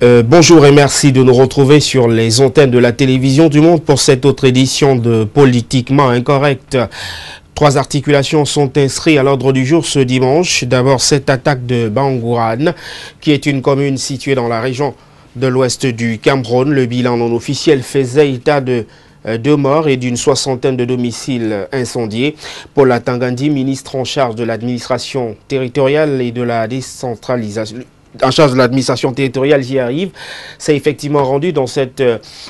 Bonjour et merci de nous retrouver sur les antennes de la télévision du Monde pour cette autre édition de Politiquement Incorrect. Trois articulations sont inscrites à l'ordre du jour ce dimanche. D'abord, cette attaque de Bangourane, qui est une commune située dans la région de l'ouest du Cameroun. Le bilan non officiel faisait état de 2 morts et d'une soixantaine de domiciles incendiés. Paul Atangandi, ministre en charge de l'administration territoriale et de la décentralisation, j'y arrive, s'est effectivement rendu dans cette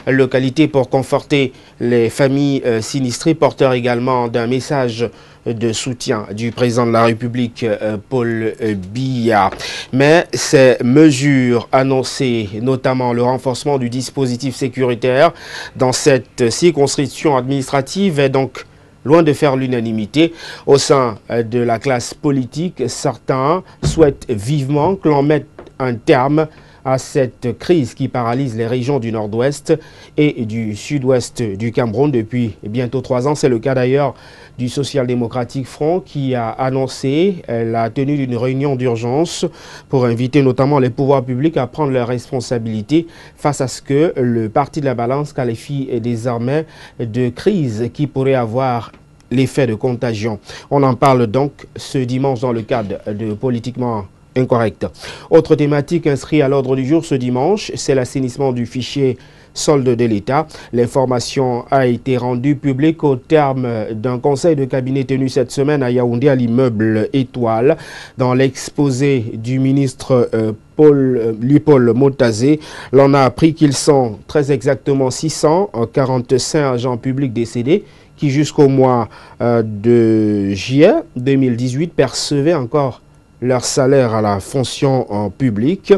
localité pour conforter les familles sinistrées, porteur également d'un message de soutien du président de la République, Paul Biya. Mais ces mesures annoncées, notamment le renforcement du dispositif sécuritaire dans cette circonscription administrative, est donc loin de faire l'unanimité. Au sein de la classe politique, certains souhaitent vivement que l'on mette un terme à cette crise qui paralyse les régions du nord-ouest et du sud-ouest du Cameroun depuis bientôt 3 ans. C'est le cas d'ailleurs du Social Democratic Front qui a annoncé la tenue d'une réunion d'urgence pour inviter notamment les pouvoirs publics à prendre leurs responsabilités face à ce que le Parti de la Balance qualifie désormais de crise qui pourrait avoir l'effet de contagion. On en parle donc ce dimanche dans le cadre de Politiquement Incorrect. Autre thématique inscrite à l'ordre du jour ce dimanche, c'est l'assainissement du fichier solde de l'État. L'information a été rendue publique au terme d'un conseil de cabinet tenu cette semaine à Yaoundé à l'immeuble Étoile. Dans l'exposé du ministre Paul Motazé, l'on a appris qu'ils sont très exactement 645 agents publics décédés qui jusqu'au mois de juillet 2018 percevaient encore leur salaire à la fonction publique.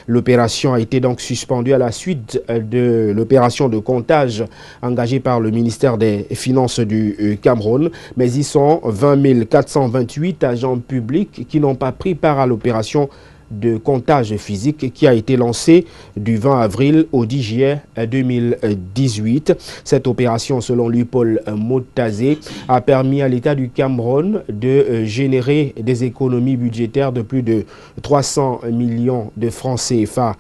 L'opération a été donc suspendue à la suite de l'opération de comptage engagée par le ministère des Finances du Cameroun. Mais ils sont 20 428 agents publics qui n'ont pas pris part à l'opération de comptage physique qui a été lancée du 20 avril au 10 juillet 2018. Cette opération, selon lui, Paul Motazé, a permis à l'État du Cameroun de générer des économies budgétaires de plus de 300 millions de francs CFA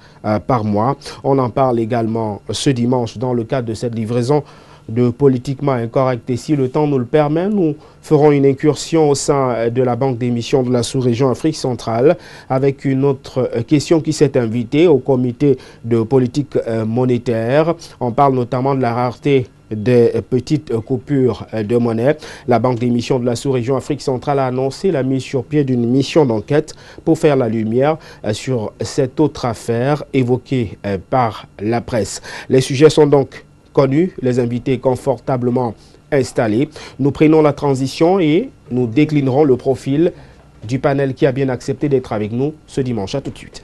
par mois. On en parle également ce dimanche dans le cadre de cette livraison de Politiquement Incorrect. Et si le temps nous le permet, nous ferons une incursion au sein de la Banque d'émission de la sous-région Afrique centrale avec une autre question qui s'est invitée au comité de politique monétaire. On parle notamment de la rareté des petites coupures de monnaie. La Banque d'émission de la sous-région Afrique centrale a annoncé la mise sur pied d'une mission d'enquête pour faire la lumière sur cette autre affaire évoquée par la presse. Les sujets sont donc connus, les invités confortablement installés. Nous prenons la transition et nous déclinerons le profil du panel qui a bien accepté d'être avec nous ce dimanche. À tout de suite.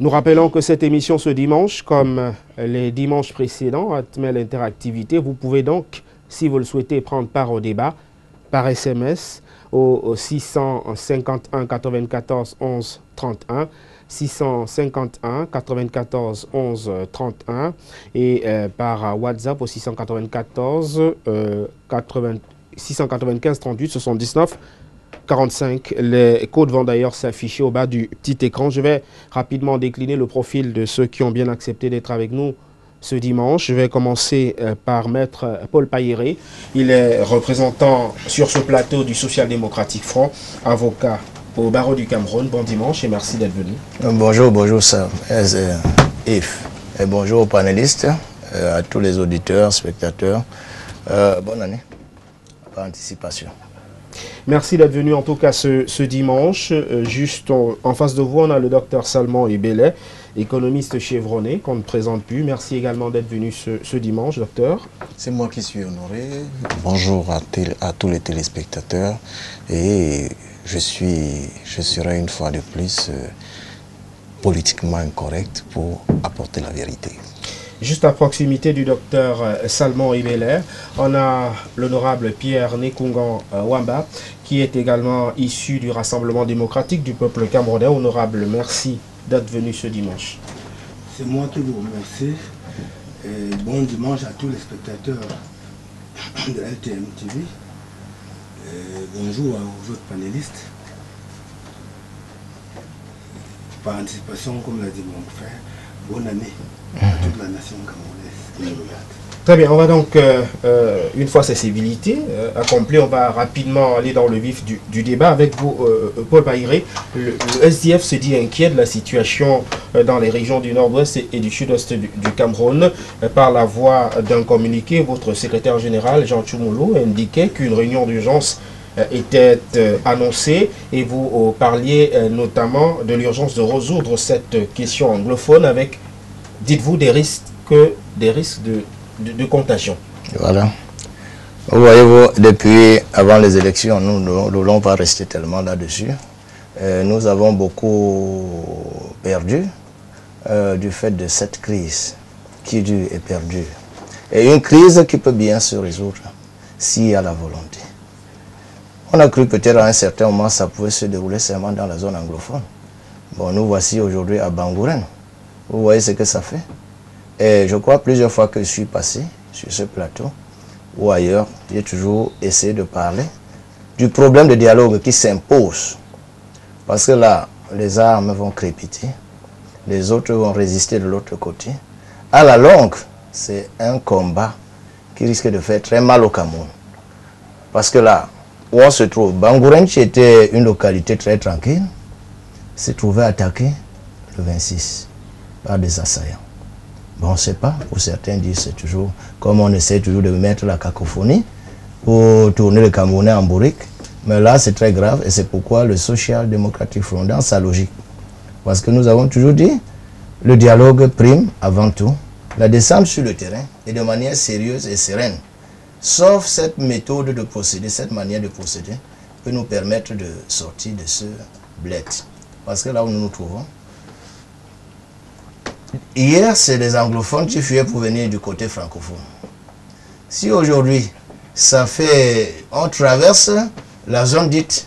Nous rappelons que cette émission ce dimanche, comme les dimanches précédents, admet l'interactivité. Vous pouvez donc, si vous le souhaitez, prendre part au débat par SMS au 651 94 11 31, 651 94 11 31 et par WhatsApp au 695 38 79 45. Les codes vont d'ailleurs s'afficher au bas du petit écran. Je vais rapidement décliner le profil de ceux qui ont bien accepté d'être avec nous ce dimanche. Je vais commencer par Maître Paul Payéré. Il est représentant sur ce plateau du Social Democratic Front, avocat au barreau du Cameroun. Bon dimanche et merci d'être venu. Bonjour Sam, Yves. Et bonjour aux panélistes, à tous les auditeurs, spectateurs. Bonne année par anticipation. Merci d'être venu en tout cas ce dimanche. Juste en face de vous, on a le docteur Salmon Ebele, économiste chevronné, qu'on ne présente plus. Merci également d'être venu ce dimanche, docteur. C'est moi qui suis honoré. Bonjour à tous les téléspectateurs. Et je serai une fois de plus politiquement incorrect pour apporter la vérité. juste à proximité du docteur Salmon Ibelair, on a l'honorable Pierre Nekungan Wamba, qui est également issu du Rassemblement démocratique du peuple camerounais. Honorable, merci d'être venu ce dimanche. C'est moi qui vous remercie. Et bon dimanche à tous les spectateurs de LTM TV. Et bonjour aux autres panélistes. Par anticipation, comme l'a dit mon frère, bonne année à toute la nation camerounaise qui nous regarde. Très bien, on va donc, une fois ces civilités accomplies, on va rapidement aller dans le vif du débat avec vous, Paul Bahiré. Le SDF se dit inquiet de la situation dans les régions du nord-ouest et du sud-ouest du Cameroun. Par la voie d'un communiqué, votre secrétaire général, Jean Tchoumoulou, indiquait qu'une réunion d'urgence était annoncée et vous parliez notamment de l'urgence de résoudre cette question anglophone avec, dites-vous, des risques de contagion. Voilà. Vous voyez, depuis avant les élections, nous ne voulons pas rester tellement là-dessus. Nous avons beaucoup perdu du fait de cette crise qui dure et perdure. Et une crise qui peut bien se résoudre s'il y a la volonté. On a cru peut-être à un certain moment ça pouvait se dérouler seulement dans la zone anglophone. Bon, nous voici aujourd'hui à Bangourène. Vous voyez ce que ça fait. Et je crois plusieurs fois que je suis passé sur ce plateau ou ailleurs, j'ai toujours essayé de parler du problème de dialogue qui s'impose. Parce que là, les armes vont crépiter, les autres vont résister de l'autre côté. À la longue, c'est un combat qui risque de faire très mal au Cameroun. Parce que là, où on se trouve, Bangourène, qui était une localité très tranquille, s'est trouvé attaqué le 26 par des assaillants. Bon, on ne sait pas, pour certains disent c'est toujours, comme on essaie toujours de mettre la cacophonie pour tourner le Camerounais en bourrique. Mais là, c'est très grave et c'est pourquoi le Social Democratic Front, dans sa logique. Parce que nous avons toujours dit, le dialogue prime avant tout, la descente sur le terrain et de manière sérieuse et sereine. Sauf cette méthode de procéder, cette manière de procéder, peut nous permettre de sortir de ce bled. Parce que là où nous nous trouvons, hier, c'est les anglophones qui fuyaient pour venir du côté francophone. Si aujourd'hui, ça fait... On traverse la zone dite,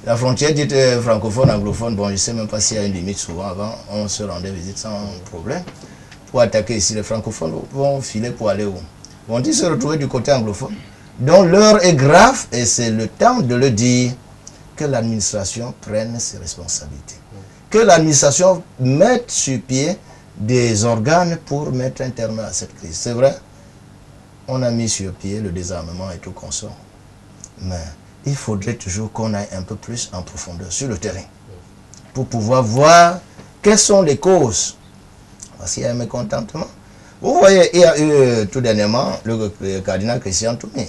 la frontière dite francophone-anglophone, bon, je ne sais même pas s'il y a une limite souvent. Avant, on se rendait visite sans problème. Pour attaquer ici, les francophones vont filer pour aller où? Vont-ils se retrouver du côté anglophone? Donc l'heure est grave et c'est le temps de le dire que l'administration prenne ses responsabilités. Que l'administration mette sur pied des organes pour mettre un terme à cette crise. C'est vrai, on a mis sur pied le désarmement et tout consort. Mais il faudrait toujours qu'on aille un peu plus en profondeur sur le terrain pour pouvoir voir quelles sont les causes. Parce qu'il y a un mécontentement. Vous voyez, il y a eu tout dernièrement le cardinal Christian Toumi.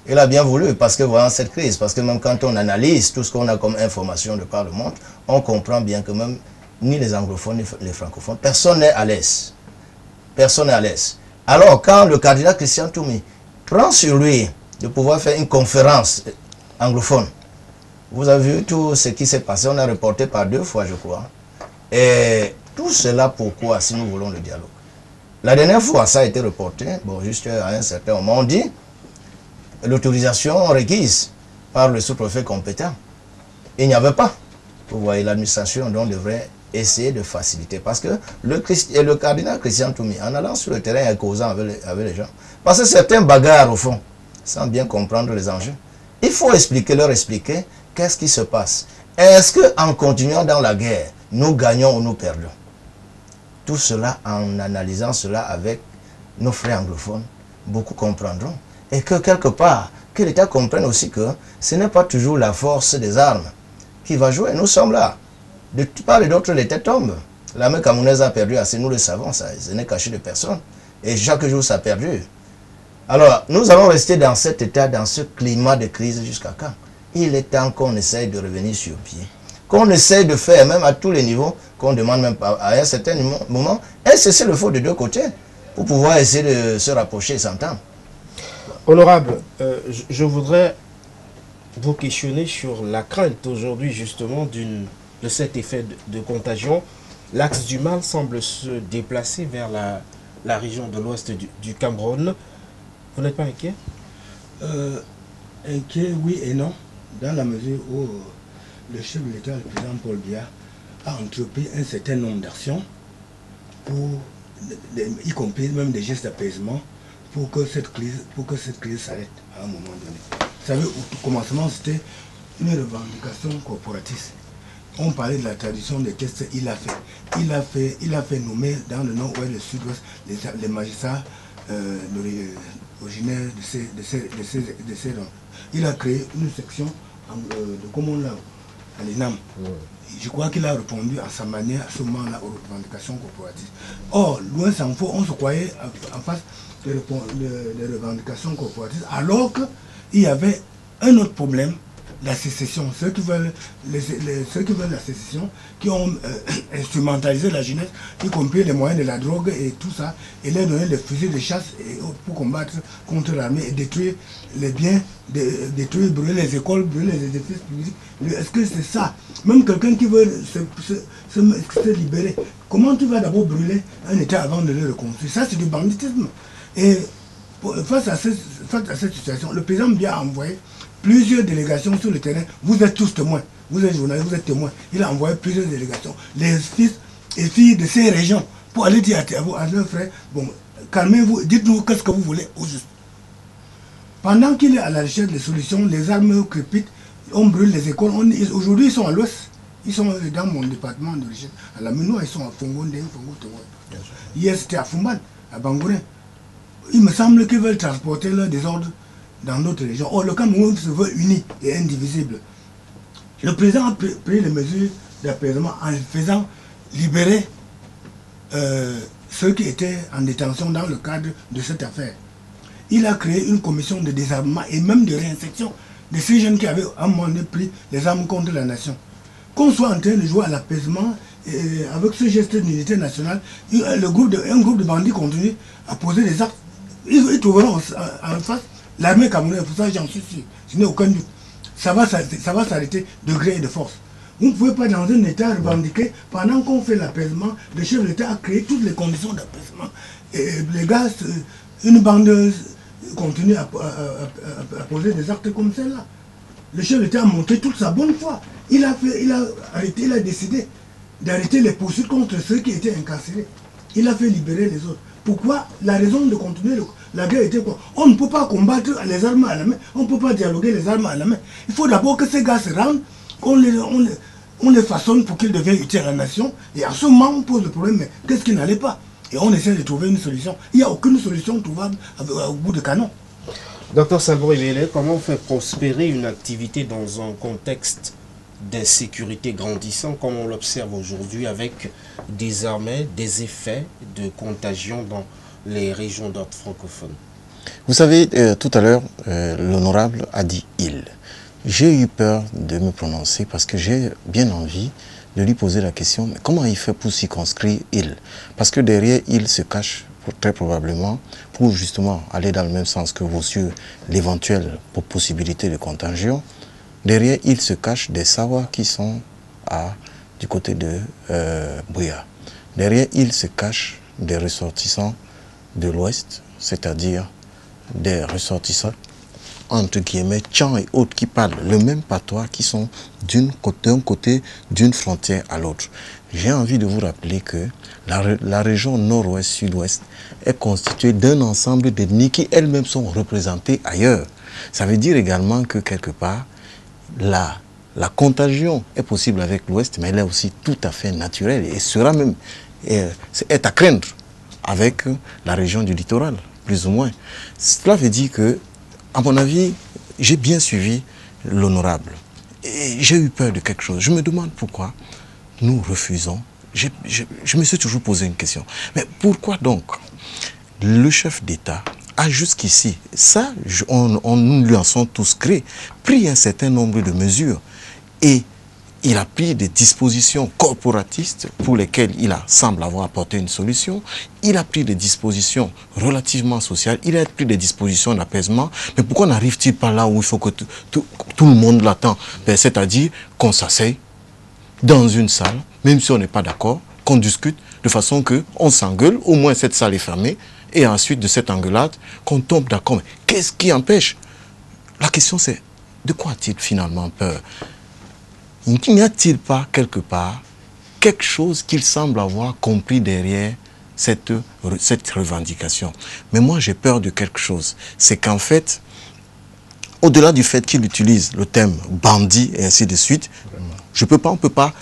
Il a bien voulu, parce que voyant cette crise, parce que même quand on analyse tout ce qu'on a comme information de par le monde, on comprend bien que même ni les anglophones, ni les francophones, personne n'est à l'aise. Personne n'est à l'aise. Alors, quand le cardinal Christian Toumi prend sur lui de pouvoir faire une conférence anglophone, vous avez vu tout ce qui s'est passé, on a reporté par 2 fois, je crois. Et tout cela, pourquoi, si nous voulons le dialogue? La dernière fois, ça a été reporté, bon, juste à un certain moment, on dit l'autorisation requise par le sous-préfet compétent. Il n'y avait pas. Vous voyez, l'administration donc devrait essayer de faciliter. Parce que le cardinal Christian Toumi, en allant sur le terrain et causant avec les gens, parce que certains bagarres au fond, sans bien comprendre les enjeux, il faut leur expliquer qu'est-ce qui se passe. Est-ce qu'en continuant dans la guerre, nous gagnons ou nous perdons? Tout cela, en analysant cela avec nos frères anglophones, beaucoup comprendront. Et que quelque part, que l'État comprenne aussi que ce n'est pas toujours la force des armes qui va jouer. Nous sommes là. De part et d'autre, les têtes tombent. L'armée camerounaise a perdu assez, nous le savons, ça, ce n'est caché de personne. Et chaque jour, ça a perdu. Alors, nous allons rester dans cet état, dans ce climat de crise jusqu'à quand? Il est temps qu'on essaye de revenir sur pied. Qu'on essaye de faire, même à tous les niveaux, qu'on demande même à un certain moment, un cessez-le-feu de 2 côtés, pour pouvoir essayer de se rapprocher et s'entendre. Honorable, je voudrais vous questionner sur la crainte aujourd'hui justement de cet effet de contagion. L'axe du mal semble se déplacer vers la région de l'ouest du Cameroun. Vous n'êtes pas inquiet? Inquiet, oui et non, dans la mesure où le chef de l'État, le président Paul Biya, a entrepris un certain nombre d'actions, y compris même des gestes d'apaisement, pour que cette crise s'arrête à un moment donné. Vous savez, au commencement, c'était une revendication corporatiste. On parlait de la tradition des tests, il a fait nommer dans le nord-ouest et le sud-ouest les magistrats originaires de ces rangs. Il a créé une section de common law à l'ENAM. Je crois qu'il a répondu à sa manière à ce moment-là aux revendications corporatistes. Or, loin s'en faut, on se croyait en face des revendications corporatistes, alors qu'il y avait un autre problème, la sécession. Ceux qui veulent la sécession, qui ont instrumentalisé la jeunesse, y compris les moyens de la drogue et tout ça, et leur donner des fusils de chasse pour combattre contre l'armée et détruire les biens, brûler les écoles, brûler les édifices publics. Est-ce que c'est ça? Même quelqu'un qui veut se libérer, comment tu vas d'abord brûler un État avant de le reconstruire? Ça, c'est du banditisme. Et face à cette situation, le président Biya a envoyé plusieurs délégations sur le terrain. Vous êtes tous témoins, vous êtes journalistes, vous êtes témoins. Il a envoyé plusieurs délégations, les fils et filles de ces régions, pour aller dire à leurs frères, bon, calmez-vous, dites-nous qu'est-ce que vous voulez au juste. Pendant qu'il est à la recherche de solutions, les armes crépitent, on brûle les écoles. Aujourd'hui, ils sont à l'ouest. Ils sont dans mon département de recherche. À la Menoua, ils sont à Fongonde, hier, c'était à Fumban, à Bangourin. Il me semble qu'ils veulent transporter leur désordre dans d'autres régions. Or, le Cameroun se veut uni et indivisible. Le président a pris les mesures d'apaisement en faisant libérer ceux qui étaient en détention dans le cadre de cette affaire. Il a créé une commission de désarmement et même de réinsertion de ces jeunes qui avaient à un moment donné pris les armes contre la nation. Qu'on soit en train de jouer à l'apaisement, avec ce geste d'unité nationale, un groupe de bandits continue à poser des actes. Ils trouveront en face l'armée camerounaise, pour ça j'en suis sûr, je n'ai aucun doute. Ça va s'arrêter de gré et de force. Vous ne pouvez pas dans un État revendiquer, pendant qu'on fait l'apaisement, le chef de l'État a créé toutes les conditions d'apaisement. Et les gars, une bande continue à poser des actes comme celle-là. Le chef de l'État a montré toute sa bonne foi. Il a décidé d'arrêter les poursuites contre ceux qui étaient incarcérés. Il a fait libérer les autres. Pourquoi? La raison de continuer la guerre était quoi? On ne peut pas combattre les armes à la main, on ne peut pas dialoguer les armes à la main. Il faut d'abord que ces gars se rendent, on les façonne pour qu'ils deviennent utiles à la nation, et à ce moment on pose le problème, mais qu'est-ce qui n'allait pas? Et on essaie de trouver une solution. Il n'y a aucune solution trouvable au bout de canon. Docteur Salvo-Ebele, comment faire prospérer une activité dans un contexte d'insécurité grandissant, comme on l'observe aujourd'hui, avec désormais des effets de contagion dans les régions d'ordre francophone? Vous savez, tout à l'heure, l'honorable a dit « il ». J'ai eu peur de me prononcer parce que j'ai bien envie de lui poser la question, mais comment il fait pour circonscrire « il » Parce que derrière « il » se cache très probablement, pour justement aller dans le même sens que vous sur l'éventuelle possibilité de contagion, derrière, il se cache des Sawa qui sont du côté de Buea. Derrière, il se cache des ressortissants de l'Ouest, c'est-à-dire des ressortissants, entre guillemets, Tchans et autres qui parlent le même patois, qui sont d'un côté d'une frontière à l'autre. J'ai envie de vous rappeler que la région nord-ouest, sud-ouest est constituée d'un ensemble d'ethnies qui elles-mêmes sont représentées ailleurs. Ça veut dire également que quelque part, la contagion est possible avec l'Ouest, mais elle est aussi tout à fait naturelle et sera même est à craindre avec la région du littoral, plus ou moins. Cela veut dire que, à mon avis, j'ai bien suivi l'honorable. Et j'ai eu peur de quelque chose. Je me demande pourquoi nous refusons. Je me suis toujours posé une question. Mais pourquoi donc le chef d'État a jusqu'ici, ça, nous lui en sommes tous créés, pris un certain nombre de mesures et il a pris des dispositions corporatistes pour lesquelles il semble avoir apporté une solution. Il a pris des dispositions relativement sociales. Il a pris des dispositions d'apaisement. Mais pourquoi n'arrive-t-il pas là où il faut que tout le monde l'attend? C'est-à-dire qu'on s'asseye dans une salle, même si on n'est pas d'accord, qu'on discute de façon qu'on s'engueule, au moins cette salle est fermée, et ensuite de cette engueulade, qu'on tombe d'accord. Qu'est-ce qui empêche? La question c'est, de quoi a-t-il finalement peur? N'y a-t-il pas quelque part quelque chose qu'il semble avoir compris derrière cette revendication? Mais moi j'ai peur de quelque chose, c'est qu'en fait, au-delà du fait qu'il utilise le terme bandit et ainsi de suite, on peut pas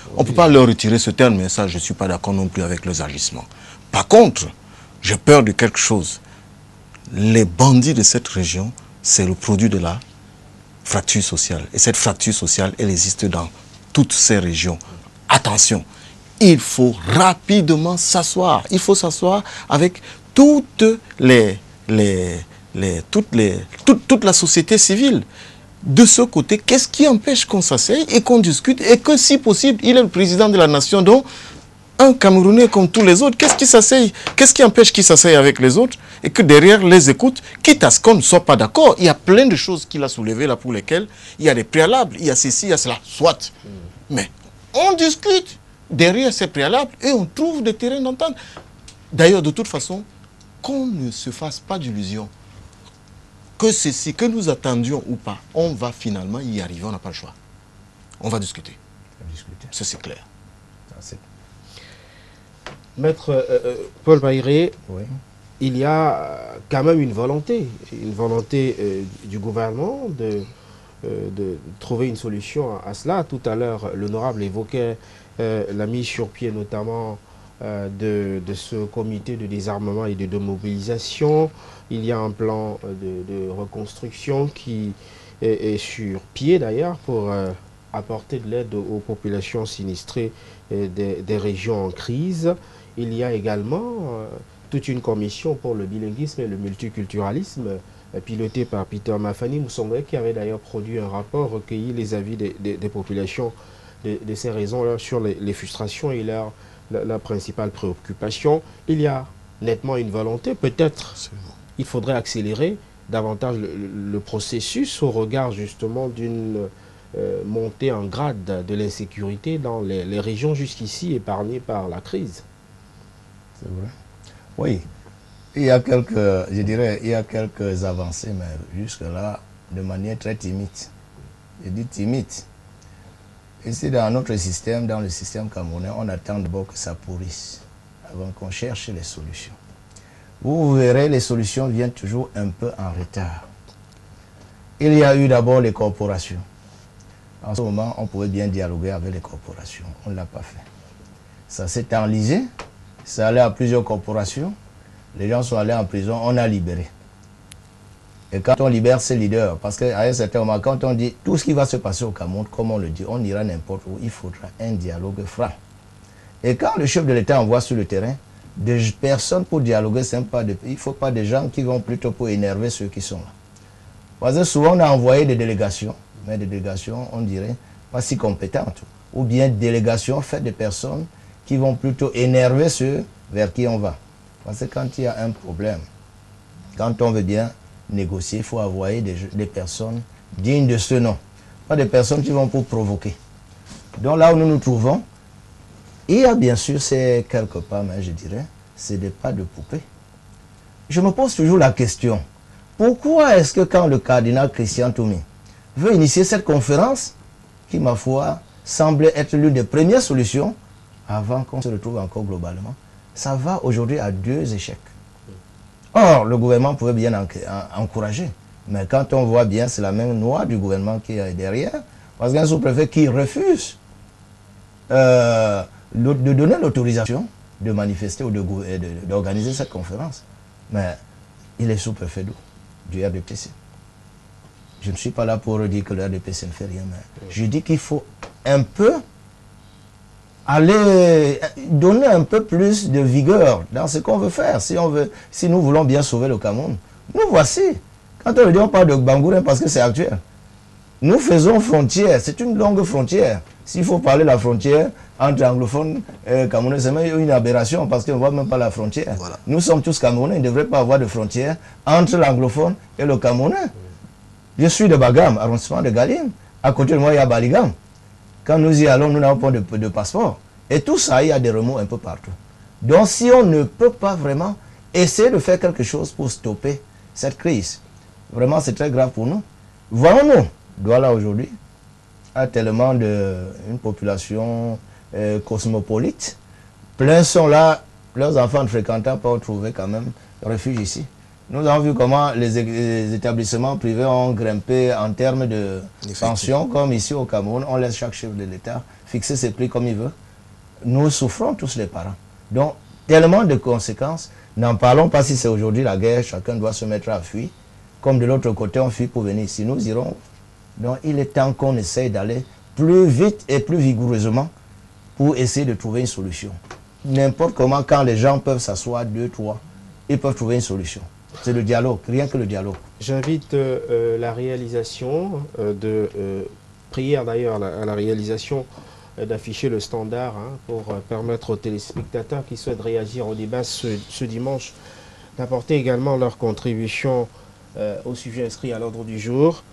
leur retirer ce terme, mais ça je ne suis pas d'accord non plus avec leurs agissements. Par contre, j'ai peur de quelque chose. Les bandits de cette région, c'est le produit de la fracture sociale. Et cette fracture sociale, elle existe dans toutes ces régions. Attention, il faut rapidement s'asseoir. Il faut s'asseoir avec toute la société civile. De ce côté, qu'est-ce qui empêche qu'on s'asseye et qu'on discute et que si possible, il est le président de la nation, donc un Camerounais comme tous les autres, qu'est-ce qui s'asseye? Qu'est-ce qui empêche qu'il s'asseye avec les autres et que derrière les écoute, quitte à ce qu'on ne soit pas d'accord? Il y a plein de choses qu'il a soulevées là pour lesquelles il y a des préalables, il y a ceci, il y a cela, soit. Mais on discute derrière ces préalables et on trouve des terrains d'entente. D'ailleurs, de toute façon, qu'on ne se fasse pas d'illusions. Que ceci, que nous attendions ou pas, on va finalement y arriver, on n'a pas le choix. On va discuter. Ça, c'est clair. Maître Paul Baïré, Oui. il y a quand même une volonté du gouvernement de trouver une solution à cela. Tout à l'heure, l'honorable évoquait la mise sur pied notamment de ce comité de désarmement et de démobilisation. Il y a un plan de reconstruction qui est sur pied d'ailleurs pour apporter de l'aide aux populations sinistrées des régions en crise. Il y a également toute une commission pour le bilinguisme et le multiculturalisme pilotée par Peter Mafani Moussongwe, qui avait d'ailleurs produit un rapport recueilli les avis des populations de ces raisons-là sur les frustrations et la principale préoccupation. Il y a nettement une volonté, peut-être il faudrait accélérer davantage le processus au regard justement d'une montée en grade de l'insécurité dans les régions jusqu'ici épargnées par la crise. C'est vrai. Oui, il y a quelques avancées, mais jusque-là, de manière très timide. Je dis timide. Ici, dans notre système, dans le système camerounais, on attend d'abord que ça pourrisse avant qu'on cherche les solutions. Vous verrez, les solutions viennent toujours un peu en retard. Il y a eu d'abord les corporations. En ce moment, on pouvait bien dialoguer avec les corporations. On ne l'a pas fait. Ça s'est enlisé. Ça allait à plusieurs corporations. Les gens sont allés en prison. On a libéré. Et quand on libère ces leaders, parce qu'à un certain moment, quand on dit tout ce qui va se passer au Cameroun, comme on le dit, on ira n'importe où, il faudra un dialogue franc. Et quand le chef de l'État envoie sur le terrain, des personnes pour dialoguer, il ne faut pas des gens qui vont plutôt pour énerver ceux qui sont là. Parce que souvent, on a envoyé des délégations, mais des délégations, on dirait, pas si compétentes. Ou bien délégations faites de personnes qui vont plutôt énerver ceux vers qui on va. Parce que quand il y a un problème, quand on veut bien négocier, il faut envoyer des personnes dignes de ce nom. Pas des personnes qui vont pour provoquer. Donc là où nous nous trouvons, il y a bien sûr, c'est quelque part, mais je dirais, c'est des pas de poupée. Je me pose toujours la question, pourquoi est-ce que quand le cardinal Christian Toumi veut initier cette conférence, qui, ma foi, semble être l'une des premières solutions, avant qu'on se retrouve encore globalement, ça va aujourd'hui à 2 échecs. Or, le gouvernement pouvait bien encourager, mais quand on voit bien, c'est la même loi du gouvernement qui est derrière, parce qu'un sous-préfet qui refuse de donner l'autorisation de manifester ou d'organiser cette conférence, mais il est sous-préfet du RDPC. Je ne suis pas là pour dire que le RDPC ne fait rien, mais je dis qu'il faut un peu aller donner un peu plus de vigueur dans ce qu'on veut faire. Si nous voulons bien sauver le Cameroun, nous voici. Quand on dit, on parle de Bangourin parce que c'est actuel. Nous faisons frontière, c'est une longue frontière. S'il faut parler de la frontière entre anglophones et camerounais, c'est même une aberration parce qu'on ne voit même pas la frontière. Voilà. Nous sommes tous camerounais, il ne devrait pas avoir de frontière entre l'anglophone et le camerounais. Je suis de Bagam, arrondissement de Galine. À côté de moi, il y a Baligam. Quand nous y allons, nous n'avons pas de passeport. Et tout ça, il y a des remous un peu partout. Donc si on ne peut pas vraiment essayer de faire quelque chose pour stopper cette crise, vraiment c'est très grave pour nous. Voyons-nous, Douala aujourd'hui a tellement une population cosmopolite. Plein sont là, leurs enfants ne fréquentant pas, ont trouvé quand même refuge ici. Nous avons vu comment les établissements privés ont grimpé en termes de pension, comme ici au Cameroun, on laisse chaque chef de l'État fixer ses prix comme il veut. Nous souffrons tous les parents. Donc, tellement de conséquences. N'en parlons pas si c'est aujourd'hui la guerre, chacun doit se mettre à fuir. Comme de l'autre côté, on fuit pour venir ici. Nous irons. Donc, il est temps qu'on essaye d'aller plus vite et plus vigoureusement pour essayer de trouver une solution. N'importe comment, quand les gens peuvent s'asseoir, 2, 3, ils peuvent trouver une solution. C'est le dialogue, rien que le dialogue. J'invite la réalisation prière d'ailleurs à la réalisation d'afficher le standard pour permettre aux téléspectateurs qui souhaitent réagir au débat ce dimanche d'apporter également leur contribution au sujet inscrit à l'ordre du jour.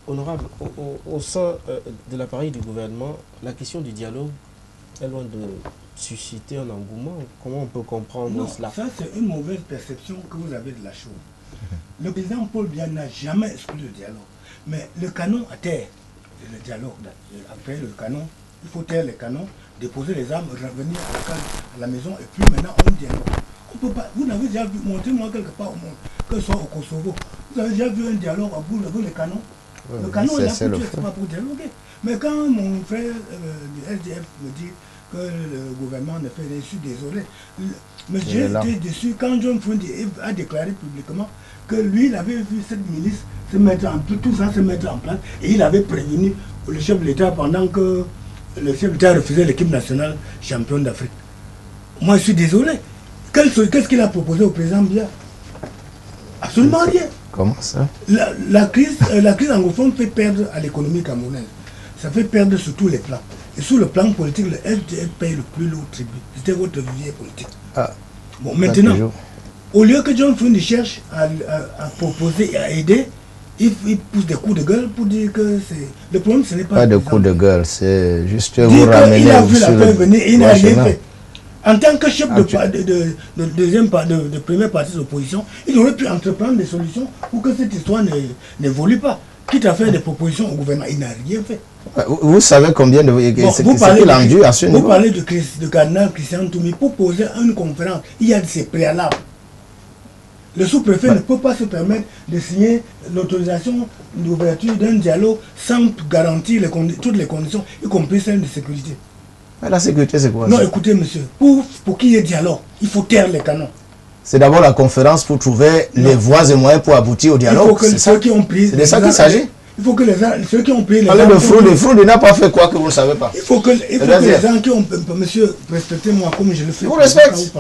Honorable, au sein de l'appareil du gouvernement, la question du dialogue est loin de susciter un engouement. Comment on peut comprendre cela? Ça, c'est une mauvaise perception que vous avez de la chose. Le président Paul Biya n'a jamais exclu le dialogue. Mais le canon à terre, le dialogue. Après le canon, il faut taire les canons, déposer les armes, revenir à la maison et puis maintenant on dialogue. On peut pas, vous n'avez déjà vu, montrez-moi quelque part au monde, que ce soit au Kosovo, vous avez déjà vu un dialogue à bout avec les canons. Le canon est là pour tuer, c'est pas pour dialoguer. Mais quand mon frère du SDF me dit que le gouvernement ne fait rien, je suis désolé. Mais j'ai été déçu quand John Fundi a déclaré publiquement que lui, il avait vu cette milice se mettre en place, tout ça se mettre en place, et il avait prévenu le chef de l'État pendant que le chef de l'État refusait l'équipe nationale championne d'Afrique. Moi, je suis désolé. Qu'est-ce qu'il a proposé au président Biya? Absolument rien. Comment ça? La crise anglophone fait perdre à l'économie camerounaise. Ça fait perdre sur tous les plans. Et sur le plan politique, le FDF paye le plus lourd tribut. C'était votre vieille politique. Bon, maintenant, au lieu que John Fundi cherche à proposer et à aider, il pousse des coups de gueule pour dire que c'est... Le problème, ce n'est pas... Pas de coups de gueule, c'est juste vous ramener... Il a vu la paix venir et il n'a rien fait. En tant que chef de première partie de l'opposition, il aurait pu entreprendre des solutions pour que cette histoire n'évolue pas. Quitte à faire des propositions au gouvernement, il n'a rien fait. Vous savez combien de... Vous parlez de cardinal Christian Toumi pour poser une conférence. Il y a ces préalables. Le sous-préfet ne peut pas se permettre de signer l'autorisation d'ouverture d'un dialogue sans garantir toutes les conditions, y compris celles de sécurité. Mais la sécurité, c'est quoi? Non, écoutez, monsieur, pour qu'il y ait dialogue, il faut taire les canons. C'est d'abord la conférence pour trouver les voies et moyens pour aboutir au dialogue. Il faut que ceux qui ont pris... C'est de ça qu'il s'agit. Il faut que ceux qui ont pris... Parlez de Froudi n'a pas fait quoi que vous ne savez pas. Il faut que les gens qui ont... Monsieur, respectez-moi comme je le fais. Je vous respecte.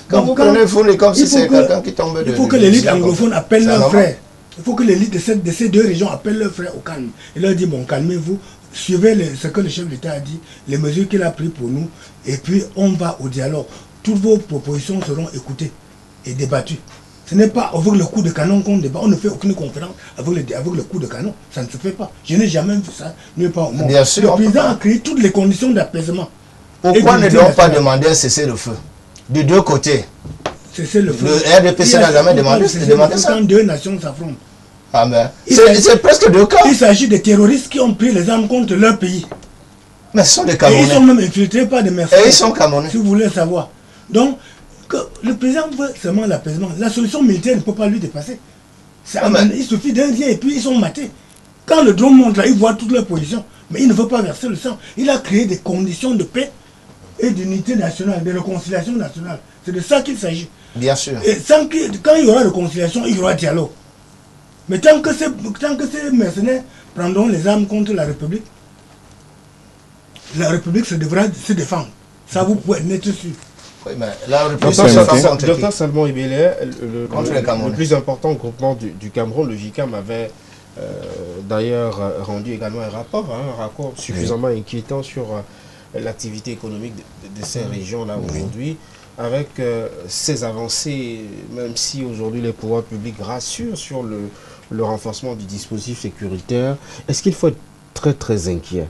Quand vous prenez Froudi comme si c'est quelqu'un qui tombe de... Il faut que l'élite anglophone appelle leurs frères. Il faut que l'élite de ces deux régions appelle leurs frères au calme. Et leur dit, bon, calmez-vous, suivez ce que le chef de l'État a dit, les mesures qu'il a prises pour nous, et puis on va au dialogue. Toutes vos propositions seront écoutées et débattues. Ce n'est pas avec le coup de canon qu'on débat. On ne fait aucune conférence avec le coup de canon. Ça ne se fait pas. Je n'ai jamais vu ça. Pas au monde. Bien sûr. Le président a créé toutes les conditions d'apaisement. Pourquoi ne donc pas demander un cessez-le-feu de deux côtés? Cessez-le-feu. Le RDPC n'a jamais demandé ça. Quand deux nations s'affrontent. Ah ben, c'est presque deux cas. Il s'agit des terroristes qui ont pris les armes contre leur pays. Mais ce sont des Camerounais. Et ils sont même infiltrés par des mercenaires. Et ils sont Camerounais. Si vous voulez savoir. Donc, que le président veut seulement l'apaisement. La solution militaire ne peut pas lui dépasser. Il suffit d'un lien et puis ils sont matés. Quand le drone monte là, ils voient toute leur position. Mais il ne veut pas verser le sang. Il a créé des conditions de paix et d'unité nationale, de réconciliation nationale. C'est de ça qu'il s'agit. Bien sûr. Et quand il y aura réconciliation, il y aura dialogue. Mais tant que ces mercenaires prendront les armes contre la République se devra se défendre. Ça, vous pouvez être sûr. Oui, mais la République Docteur Salmon Ibélé, le plus important groupement du Cameroun, le JICAM, avait d'ailleurs rendu également un rapport suffisamment inquiétant sur l'activité économique de ces régions-là aujourd'hui, avec ces avancées, même si aujourd'hui les pouvoirs publics rassurent sur le renforcement du dispositif sécuritaire. Est-ce qu'il faut être très très inquiet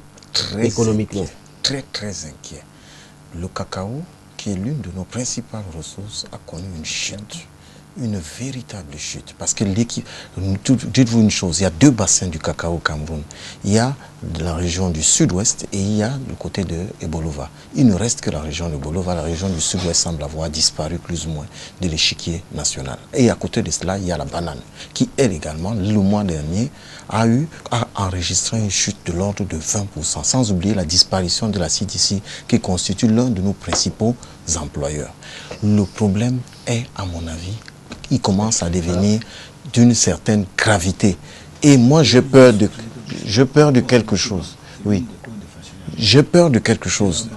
économiquement? Très très inquiet. Le cacao qui est l'une de nos principales ressources, a connu une chute. Une véritable chute. Parce que dites-vous une chose, il y a deux bassins du cacao au Cameroun. Il y a la région du sud-ouest et il y a le côté de Ebolova. Il ne reste que la région de Ebolova. La région du sud-ouest semble avoir disparu plus ou moins de l'échiquier national. Et à côté de cela, il y a la banane, qui elle également, le mois dernier, a enregistré une chute de l'ordre de 20%. Sans oublier la disparition de la CDC, qui constitue l'un de nos principaux employeurs. Le problème est, à mon avis, il commence à devenir d'une certaine gravité. Et moi, j'ai peur de quelque chose. Oui. J'ai peur de quelque chose.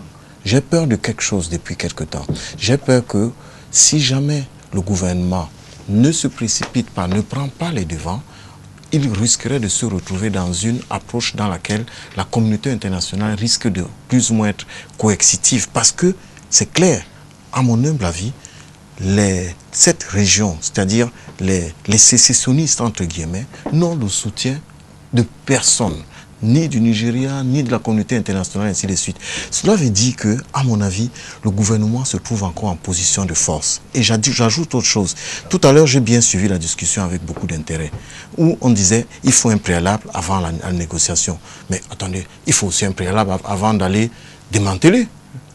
J'ai peur de quelque chose depuis quelque temps. J'ai peur que si jamais le gouvernement ne se précipite pas, ne prend pas les devants, il risquerait de se retrouver dans une approche dans laquelle la communauté internationale risque de plus ou moins être coercitive. Parce que c'est clair, à mon humble avis, cette région, c'est-à-dire les sécessionnistes, entre guillemets, n'ont le soutien de personne, ni du Nigeria, ni de la communauté internationale, ainsi de suite. Cela veut dire que, à mon avis, le gouvernement se trouve encore en position de force. Et j'ajoute autre chose. Tout à l'heure, j'ai bien suivi la discussion avec beaucoup d'intérêt, où on disait il faut un préalable avant la négociation. Mais attendez, il faut aussi un préalable avant d'aller démanteler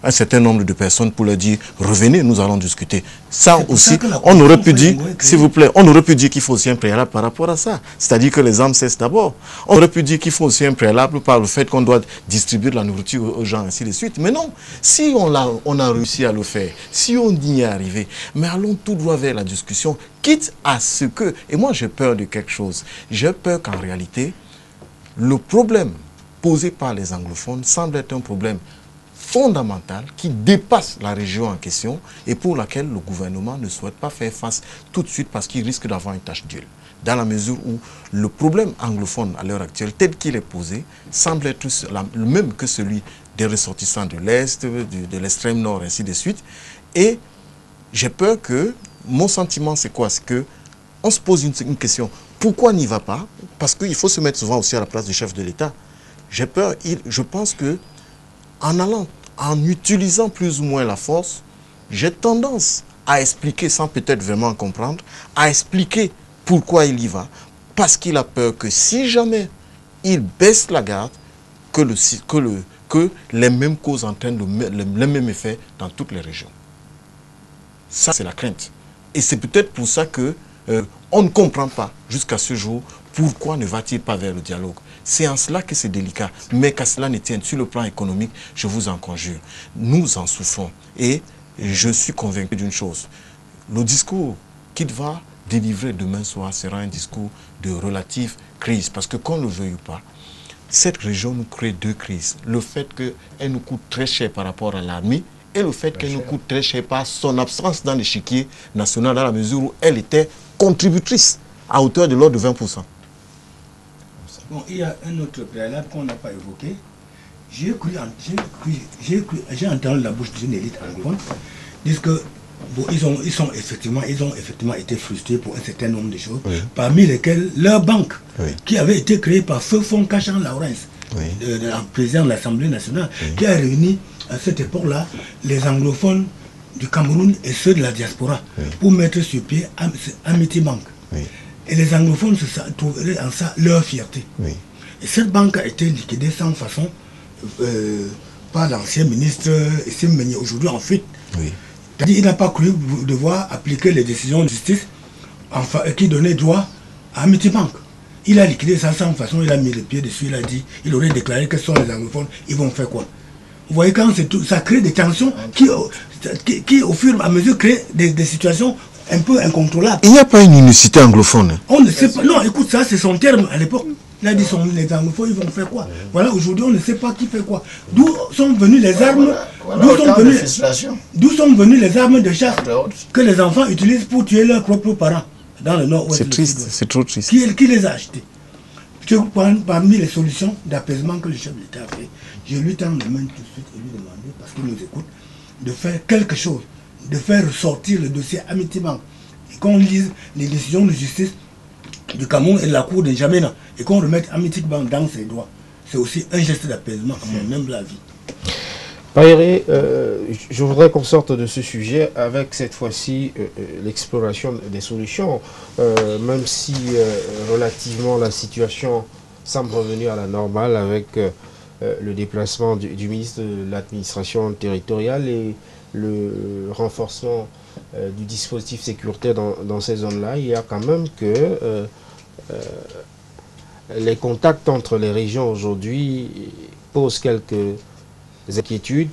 un certain nombre de personnes pour leur dire revenez, nous allons discuter. Ça aussi, on aurait pu dire, s'il vous plaît, on aurait pu dire qu'il faut aussi un préalable par rapport à ça. C'est-à-dire que les armes cessent d'abord. On aurait pu dire qu'il faut aussi un préalable par le fait qu'on doit distribuer de la nourriture aux gens, ainsi de suite. Mais non, si on a réussi à le faire, si on y est arrivé, mais allons tout droit vers la discussion, quitte à ce que, et moi j'ai peur de quelque chose, j'ai peur qu'en réalité, le problème posé par les anglophones semble être un problème fondamentale qui dépasse la région en question et pour laquelle le gouvernement ne souhaite pas faire face tout de suite parce qu'il risque d'avoir une tâche d'huile. Dans la mesure où le problème anglophone à l'heure actuelle, tel qu'il est posé, semble être le même que celui des ressortissants de l'Est, de l'extrême nord, ainsi de suite. Et j'ai peur que, mon sentiment c'est quoi? C'est que on se pose une question. Pourquoi on n'y va pas? Parce qu'il faut se mettre souvent aussi à la place du chef de l'État. J'ai peur, je pense que en utilisant plus ou moins la force, j'ai tendance à expliquer, sans peut-être vraiment comprendre, à expliquer pourquoi il y va, parce qu'il a peur que si jamais il baisse la garde, que les mêmes causes entraînent le même effet dans toutes les régions. Ça, c'est la crainte. Et c'est peut-être pour ça que on ne comprend pas jusqu'à ce jour pourquoi ne va-t-il pas vers le dialogue. C'est en cela que c'est délicat. Mais qu'à cela ne tienne, sur le plan économique, je vous en conjure, nous en souffrons. Et je suis convaincu d'une chose. Le discours qu'il va délivrer demain soir sera un discours de relative crise. Parce que qu'on ne le veuille pas, cette région nous crée deux crises. Le fait qu'elle nous coûte très cher par rapport à l'armée et le fait qu'elle nous coûte très cher par son absence dans l'échiquier national dans la mesure où elle était contributrice à hauteur de l'ordre de 20%. Bon, il y a un autre préalable qu'on n'a pas évoqué. J'ai entendu la bouche d'une élite anglophone dire que bon, ils ont effectivement été frustrés pour un certain nombre de choses, oui, parmi lesquelles leur banque, oui, qui avait été créée par Feu Foncachan Lawrence, oui, le président de l'Assemblée nationale, oui, qui a réuni à cette époque-là les anglophones du Cameroun et ceux de la diaspora, oui, pour mettre sur pied Amity Bank. Oui. Et les anglophones se trouveraient en ça leur fierté. Oui. Et cette banque a été liquidée sans façon par l'ancien ministre Essim Meignet, aujourd'hui en fuite. Oui. C'est-à-dire qu'il n'a pas cru devoir appliquer les décisions de justice qui donnaient droit à Amity Bank. Il a liquidé ça sans façon, il a mis le pied dessus, il a dit, il aurait déclaré que ce sont les anglophones, ils vont faire quoi? Vous voyez, quand ça crée des tensions qui au fur et à mesure créent des situations un peu incontrôlable. Il n'y a pas une unicité anglophone. On ne sait pas. Non, écoute, ça c'est son terme à l'époque. Il a dit les anglophones, ils vont faire quoi? Voilà, aujourd'hui on ne sait pas qui fait quoi. D'où sont venues les armes? D'où sont venues les armes de chasse que les enfants utilisent pour tuer leurs propres parents dans le nord-ouest? C'est triste, c'est trop triste. Qui les a achetés? Parmi les solutions d'apaisement que le chef de l'État a fait, je lui tends la main tout de suite et lui demander, parce qu'il nous écoute, de faire quelque chose, de faire ressortir le dossier Amity Bank et qu'on lise les décisions de justice du Cameroun et de la Cour de N'Djamena et qu'on remette Amity Bank dans ses droits. C'est aussi un geste d'apaisement à mon humble avis. Paéré, je voudrais qu'on sorte de ce sujet avec cette fois-ci l'exploration des solutions, même si relativement la situation semble revenir à la normale avec le déplacement du ministre de l'administration territoriale et le renforcement du dispositif sécuritaire dans ces zones-là. Il y a quand même que les contacts entre les régions aujourd'hui posent quelques inquiétudes.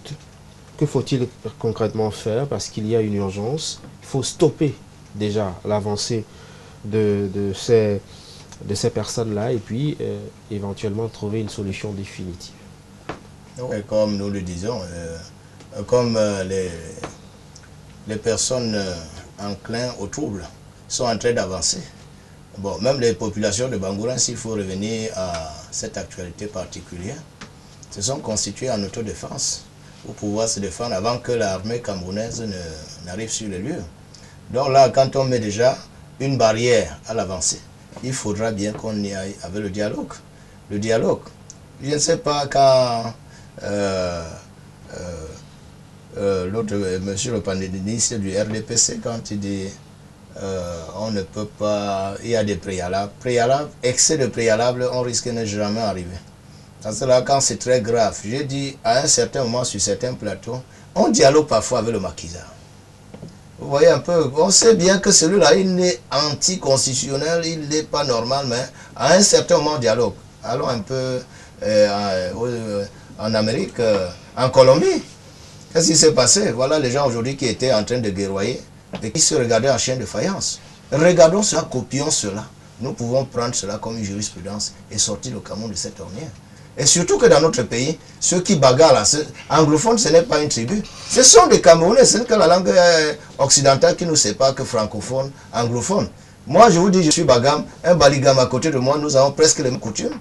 Que faut-il concrètement faire? Parce qu'il y a une urgence. Il faut stopper déjà l'avancée de ces personnes-là et puis éventuellement trouver une solution définitive. Et comme nous le disons, comme les personnes enclines au trouble sont en train d'avancer. Bon, même les populations de Bangoura, s'il faut revenir à cette actualité particulière, se sont constituées en autodéfense pour pouvoir se défendre avant que l'armée camerounaise n'arrive sur les lieux. Donc là, quand on met déjà une barrière à l'avancée, il faudra bien qu'on y aille avec le dialogue. Le dialogue. Je ne sais pas quand l'autre, monsieur le pandémiste du RDPC, quand il dit on ne peut pas, il y a des préalables. Excès de préalables, on risque de ne jamais arriver. Parce que là, quand c'est très grave, j'ai dit à un certain moment sur certains plateaux, on dialogue parfois avec le maquisard. Vous voyez un peu, on sait bien que celui-là, il est anticonstitutionnel, il n'est pas normal, mais à un certain moment, on dialogue. Allons un peu en Amérique, en Colombie. Qu'est-ce qui s'est passé? Voilà les gens aujourd'hui qui étaient en train de guerroyer et qui se regardaient en chien de faïence. Regardons cela, copions cela. Nous pouvons prendre cela comme une jurisprudence et sortir le Cameroun de cette ornière. Et surtout que dans notre pays, ceux qui bagarrent là, anglophone, ce n'est pas une tribu. Ce sont des Camerounais, ce n'est que la langue occidentale qui nous sépare que francophone, anglophone. Moi, je vous dis, je suis Bagam, un Baligam à côté de moi, nous avons presque les mêmes coutumes.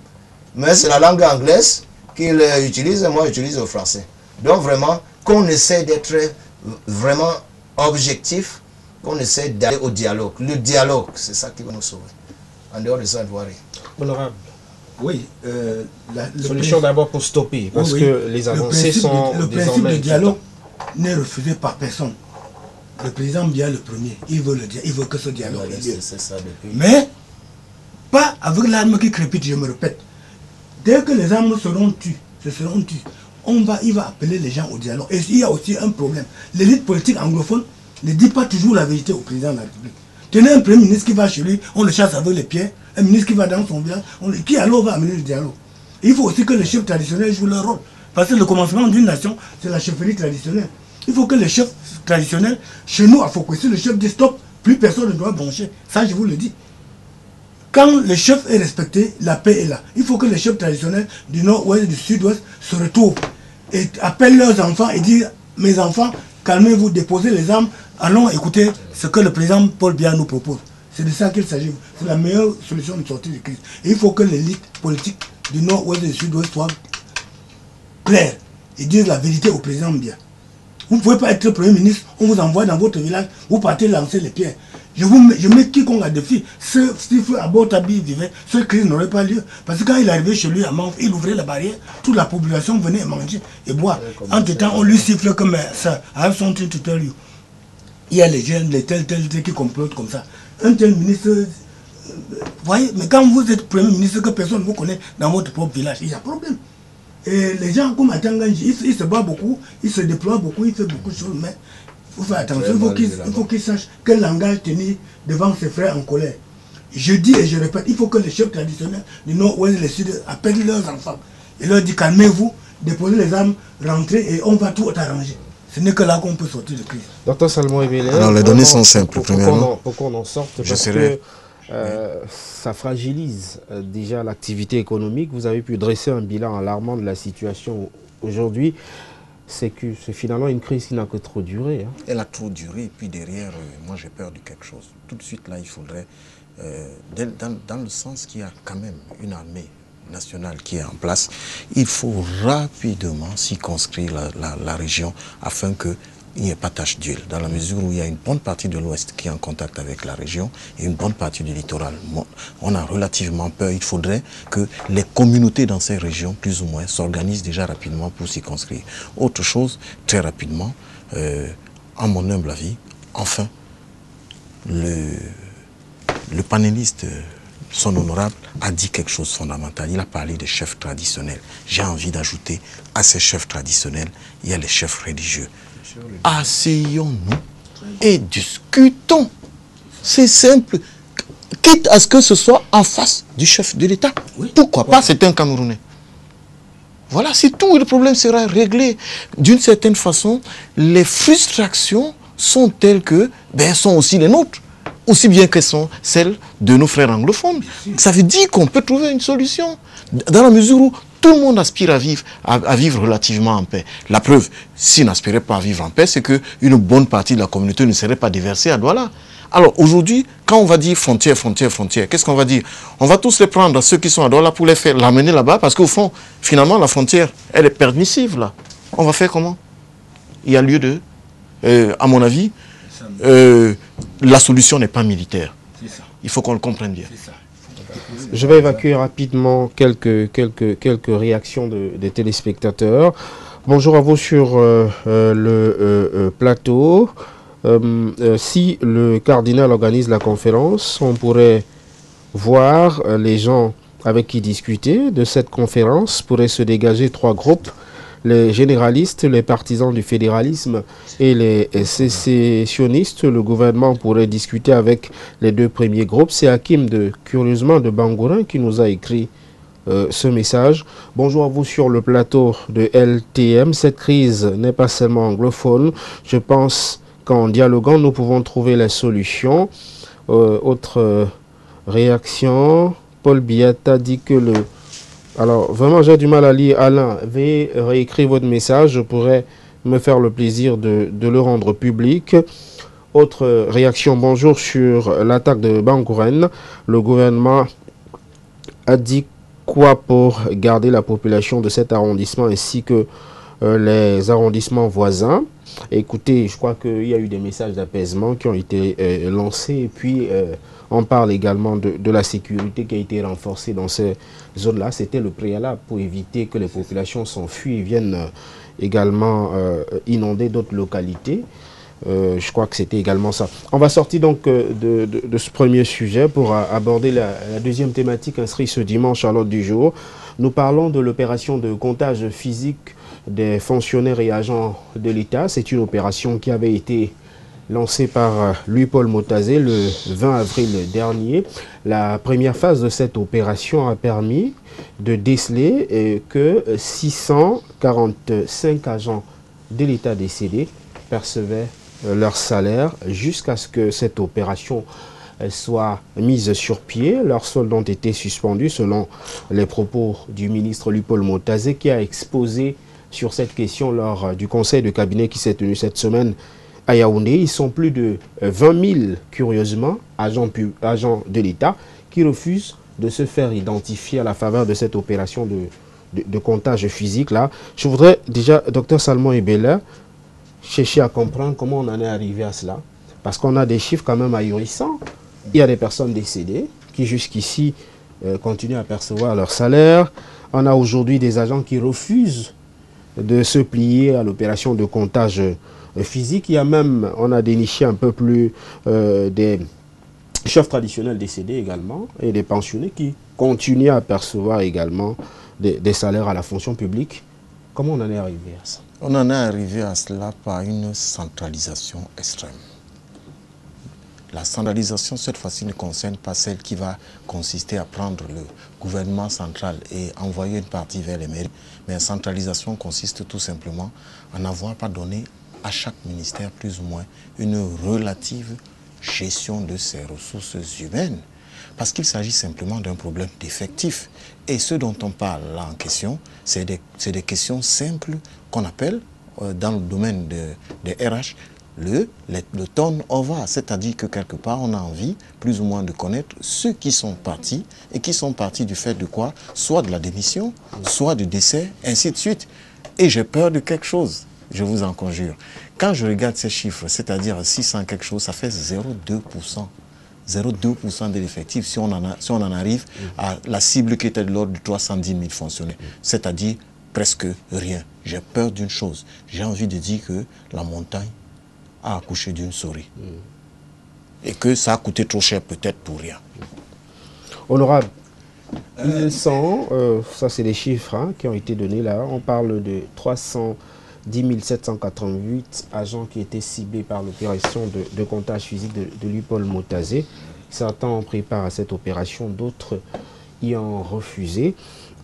Mais c'est la langue anglaise qu'il utilise, moi j'utilise le français. Donc vraiment, qu'on essaie d'être vraiment objectif, qu'on essaie d'aller au dialogue. Le dialogue, c'est ça qui va nous sauver. En dehors de ça, de voir rien. Honorable. Oui. Solution d'abord pour stopper, parce que les avancées sont le principe de dialogue n'est refusé par personne. Le président Biya le premier, il veut que ce dialogue ait lieu. Mais pas avec l'arme qui crépite, je me répète. Dès que les armes seront tues, il va appeler les gens au dialogue. Et il y a aussi un problème. L'élite politique anglophone ne dit pas toujours la vérité au président de la République. Tenez un premier ministre qui va chez lui, on le chasse avec les pieds. Un ministre qui va dans son village, qui alors va amener le dialogue. Il faut aussi que les chefs traditionnels jouent leur rôle. Parce que le commencement d'une nation, c'est la chefferie traditionnelle. Il faut que les chefs traditionnels, chez nous à Fokwesi, le chef dit stop, plus personne ne doit broncher. Ça, je vous le dis. Quand le chef est respecté, la paix est là. Il faut que les chefs traditionnels du nord-ouest et du sud-ouest se retrouvent et appellent leurs enfants et disent, mes enfants, calmez-vous, déposez les armes, allons écouter ce que le président Paul Biya nous propose. C'est de ça qu'il s'agit. C'est la meilleure solution de sortie de crise. Et il faut que l'élite politique du nord-ouest et du sud-ouest soit claire et dise la vérité au président Biya. Vous ne pouvez pas être Premier ministre, on vous envoie dans votre village, vous partez lancer les pierres. Je mets quiconque à défi. Si à Botabi vivait, cette crise n'aurait pas lieu. Parce que quand il arrivait chez lui à Manf, il ouvrait la barrière, toute la population venait manger et boire. Entre-temps, on lui siffle comme ça. I have something to tell you. Il y a les jeunes, les tels qui complotent comme ça. Un tel ministre, voyez, mais quand vous êtes Premier ministre, que personne ne vous connaît dans votre propre village, il y a problème. Et les gens comme Atanganji, ils se battent beaucoup, ils se déploient beaucoup, ils font beaucoup de choses, mais il faut faire attention, il faut qu'ils sachent quel langage tenir devant ses frères en colère. Je dis et je répète, il faut que les chefs traditionnels du nord-ouest et du sud appellent leurs enfants et leur disent calmez-vous, déposez les armes, rentrez et on va tout arranger. Ce n'est que là qu'on peut sortir de crise. Docteur Salomon Ebele, alors les données sont simples. Pour qu'on en sorte, parce que ça fragilise déjà l'activité économique. Vous avez pu dresser un bilan alarmant de la situation aujourd'hui. C'est que c'est finalement une crise qui n'a que trop duré. Hein. Elle a trop duré, et puis derrière, moi j'ai peur de quelque chose. Tout de suite là, il faudrait, dans le sens qu'il y a quand même une armée nationale qui est en place, il faut rapidement circonscrire la région afin que il n'y a pas tache d'huile, dans la mesure où il y a une bonne partie de l'Ouest qui est en contact avec la région et une bonne partie du littoral. On a relativement peur. Il faudrait que les communautés dans ces régions, plus ou moins, s'organisent déjà rapidement pour s'y construire. Autre chose, très rapidement, à mon humble avis, enfin, le panéliste, son honorable, a dit quelque chose de fondamental. Il a parlé des chefs traditionnels. J'ai envie d'ajouter, à ces chefs traditionnels, il y a les chefs religieux. Asseyons-nous et discutons. C'est simple. Quitte à ce que ce soit en face du chef de l'État. Oui. Pourquoi pas? C'est un Camerounais. Voilà, c'est tout. Le problème sera réglé. D'une certaine façon, les frustrations sont telles que, ben, sont aussi les nôtres. Aussi bien qu'elles sont celles de nos frères anglophones. Ça veut dire qu'on peut trouver une solution. Dans la mesure où tout le monde aspire à vivre relativement en paix. La preuve, s'ils n'aspiraient pas à vivre en paix, c'est qu'une bonne partie de la communauté ne serait pas déversée à Douala. Alors aujourd'hui, quand on va dire frontière, frontière, frontière, qu'est-ce qu'on va dire? On va tous les prendre, ceux qui sont à Douala, pour les faire l'amener là-bas, parce qu'au fond, finalement, la frontière, elle est permissive là. On va faire comment? Il y a lieu de, à mon avis, la solution n'est pas militaire. Il faut qu'on le comprenne bien. Je vais évacuer rapidement quelques réactions des téléspectateurs. Bonjour à vous sur le plateau. Si le cardinal organise la conférence, on pourrait voir les gens avec qui discuter. De cette conférence pourraient se dégager 3 groupes: les généralistes, les partisans du fédéralisme et les sécessionnistes. Le gouvernement pourrait discuter avec les 2 premiers groupes. C'est Hakim, curieusement, de Bangourin qui nous a écrit ce message. Bonjour à vous sur le plateau de LTM. Cette crise n'est pas seulement anglophone. Je pense qu'en dialoguant, nous pouvons trouver la solution. Autre réaction, Paul Biata dit que le... Alors, vraiment, j'ai du mal à lire. Alain, veuillez réécrire votre message. Je pourrais me faire le plaisir de le rendre public. Autre réaction, bonjour sur l'attaque de Bangouren. Le gouvernement a dit quoi pour garder la population de cet arrondissement ainsi que les arrondissements voisins? Écoutez, je crois qu'il y a eu des messages d'apaisement qui ont été lancés. Et puis, on parle également de la sécurité qui a été renforcée dans ces zones-là. C'était le préalable pour éviter que les populations s'enfuient et viennent également inonder d'autres localités. Je crois que c'était également ça. On va sortir donc de ce premier sujet pour aborder la deuxième thématique inscrite ce dimanche à l'ordre du jour. Nous parlons de l'opération de comptage physique des fonctionnaires et agents de l'État. C'est une opération qui avait été lancée par Louis-Paul Motazé le 20 avril dernier. La première phase de cette opération a permis de déceler que 645 agents de l'État décédés percevaient leur salaire jusqu'à ce que cette opération soit mise sur pied. Leurs soldes ont été suspendus selon les propos du ministre Louis-Paul Motazé qui a exposé sur cette question lors du conseil de cabinet qui s'est tenu cette semaine à Yaoundé. Ils sont plus de 20 000, curieusement, agents de l'État qui refusent de se faire identifier à la faveur de cette opération de comptage physique là. Je voudrais déjà, Dr Salmon Ebele, chercher à comprendre comment on en est arrivé à cela. Parce qu'on a des chiffres quand même ahurissants. Il y a des personnes décédées qui jusqu'ici continuent à percevoir leur salaire. On a aujourd'hui des agents qui refusent de se plier à l'opération de comptage physique. Il y a même, on a déniché un peu plus des chefs traditionnels décédés également et des pensionnés qui continuent à percevoir également des salaires à la fonction publique. Comment on en est arrivé à ça? On en est arrivé à cela par une centralisation extrême. La centralisation, cette fois-ci, ne concerne pas celle qui va consister à prendre le gouvernement central et envoyer une partie vers les mairies. Mais la centralisation consiste tout simplement à n'avoir pas donné à chaque ministère plus ou moins une relative gestion de ses ressources humaines. Parce qu'il s'agit simplement d'un problème d'effectifs. Et ce dont on parle là en question, c'est des questions simples qu'on appelle, dans le domaine des RH, le turnover, c'est-à-dire que quelque part on a envie plus ou moins de connaître ceux qui sont partis et qui sont partis du fait de quoi? Soit de la démission, soit du décès, ainsi de suite. Et j'ai peur de quelque chose. je vous en conjure. Quand je regarde ces chiffres, c'est-à-dire 600 quelque chose, ça fait 0,2%. 0,2% de l'effectif si on en arrive à la cible qui était de l'ordre de 310 000 fonctionnaires. C'est-à-dire presque rien. J'ai peur d'une chose. J'ai envie de dire que la montagne a accouché d'une souris. Et que ça a coûté trop cher peut-être pour rien. Honorable, ça c'est les chiffres hein, qui ont été donnés là. On parle de 310 788 agents qui étaient ciblés par l'opération de comptage physique de Luipol Motazé. Certains ont pris part à cette opération, d'autres y ont refusé.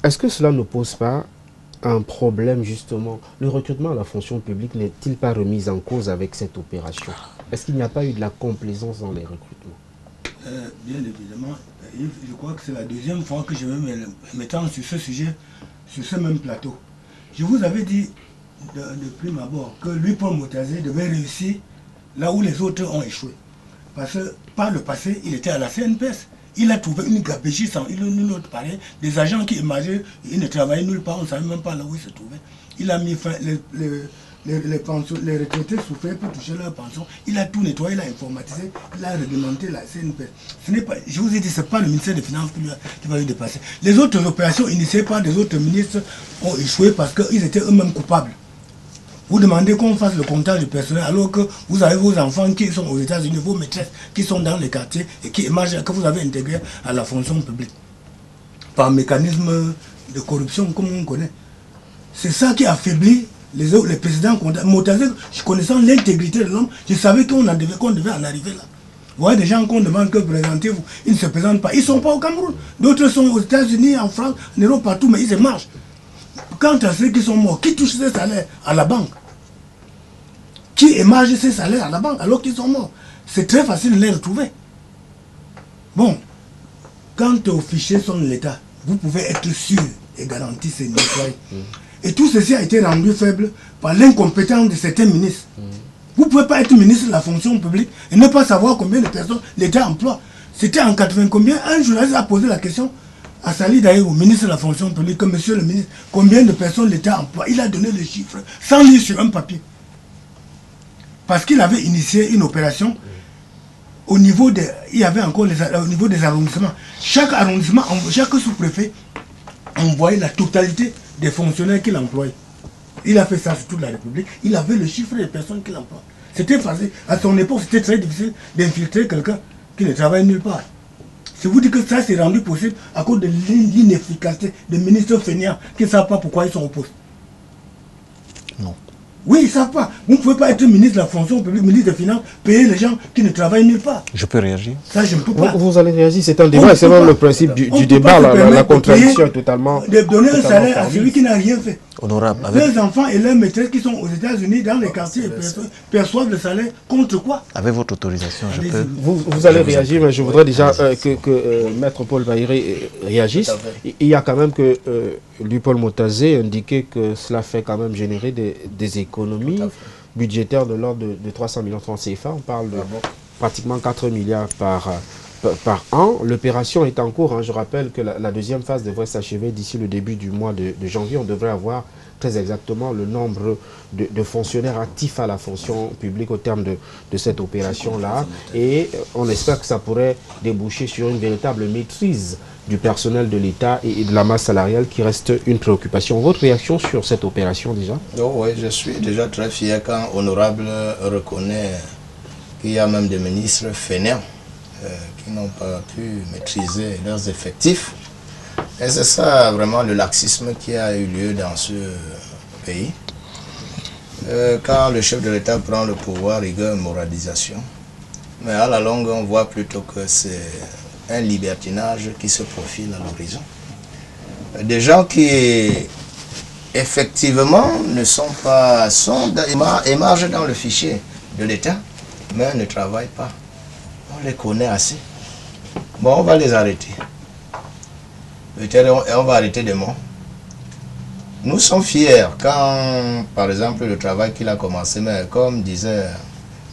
Est-ce que cela ne pose pas un problème justement? Le recrutement à la fonction publique n'est-il pas remis en cause avec cette opération? Est-ce qu'il n'y a pas eu de la complaisance dans les recrutements? Bien évidemment, je crois que c'est la deuxième fois que je me m'étends sur ce sujet, sur ce même plateau. Je vous avais dit de prime abord que Luipol Motazé devait réussir là où les autres ont échoué. Parce que par le passé, il était à la CNPS. Il a trouvé une gabegie sans une autre pareille, des agents qui émergeaient, ils ne travaillaient nulle part, on ne savait même pas là où ils se trouvaient. Il a mis fin, les retraités souffraient pour toucher leur pension. Il a tout nettoyé, il a informatisé, il a réglementé la CNPS. Ce n'est pas, je vous ai dit, ce n'est pas le ministère des Finances qui va lui dépasser. Les autres opérations initiées par des autres ministres ont échoué parce qu'ils étaient eux-mêmes coupables. Vous demandez qu'on fasse le comptage du personnel alors que vous avez vos enfants qui sont aux États-Unis, vos maîtresses qui sont dans les quartiers et qui émergent, que vous avez intégrés à la fonction publique. Par mécanisme de corruption comme on connaît. C'est ça qui affaiblit les présidents comptables. Motazé, connaissant l'intégrité de l'homme, je savais qu'on devait en arriver là. Vous voyez des gens qu'on demande que présentez-vous, ils ne se présentent pas. Ils ne sont pas au Cameroun. D'autres sont aux États-Unis, en France, en Europe, partout, mais ils émargent. Quant à ceux qui sont morts, qui touchent ces salaires à la banque? Qui émargent ces salaires à la banque alors qu'ils sont morts? C'est très facile de les retrouver. Bon, quant aux fichiers sont de l'État, vous pouvez être sûr et garanti c'est nettoyé. Et tout ceci a été rendu faible par l'incompétence de certains ministres. Vous ne pouvez pas être ministre de la fonction publique et ne pas savoir combien de personnes l'État emploie. C'était en 80 combien? Un journaliste a posé la question à Sali d'ailleurs, au ministre de la fonction publique, que monsieur le ministre, combien de personnes l'État emploie? Il a donné le chiffre sans lire sur un papier. Parce qu'il avait initié une opération au niveau des, il y avait encore au niveau des arrondissements. Chaque arrondissement, chaque sous-préfet envoyait la totalité des fonctionnaires qu'il employait. Il a fait ça sur toute la République. Il avait le chiffre des personnes qu'il emploie. C'était facile. À son époque, c'était très difficile d'infiltrer quelqu'un qui ne travaille nulle part. Je vous dis que ça s'est rendu possible à cause de l'inefficacité des ministres fainéants qui ne savent pas pourquoi ils sont au poste. Non. Oui, ils ne savent pas. Vous ne pouvez pas être ministre de la fonction publique, ministre des Finances, payer les gens qui ne travaillent nulle part. Je peux réagir? Ça, je ne peux pas. Vous allez réagir, c'est un débat, c'est même le principe du débat, la contradiction est totalement... De donner un salaire à celui qui n'a rien fait. Honorable. Les enfants et leurs maîtresses qui sont aux États-Unis, dans les quartiers, perçoivent le salaire contre quoi? Avec votre autorisation, je peux... Vous allez réagir, mais je voudrais déjà que Maître Paul Bahiré réagisse. Il y a quand même que Luipol Motazé indiquait que cela fait quand même générer des économies budgétaires de l'ordre de 300 millions de francs CFA. On parle de pratiquement 4 milliards par an. L'opération est en cours. Hein. Je rappelle que la deuxième phase devrait s'achever d'ici le début du mois de janvier. On devrait avoir très exactement le nombre de fonctionnaires actifs à la fonction publique au terme de cette opération-là. Et on espère que ça pourrait déboucher sur une véritable maîtrise du personnel de l'État et de la masse salariale qui reste une préoccupation. Votre réaction sur cette opération déjà? Oh, oui, je suis déjà très fier quand Honorable reconnaît qu'il y a même des ministres fainéants qui n'ont pas pu maîtriser leurs effectifs. Et c'est ça vraiment le laxisme qui a eu lieu dans ce pays. Quand le chef de l'État prend le pouvoir, il y a une moralisation. Mais à la longue, on voit plutôt que c'est un libertinage qui se profile à l'horizon. Des gens qui effectivement ne sont pas, émargent dans le fichier de l'État, mais ne travaillent pas. On les connaît assez. Bon, on va les arrêter. Et on va arrêter des mots. Nous sommes fiers quand, par exemple, le travail qu'il a commencé, mais comme disait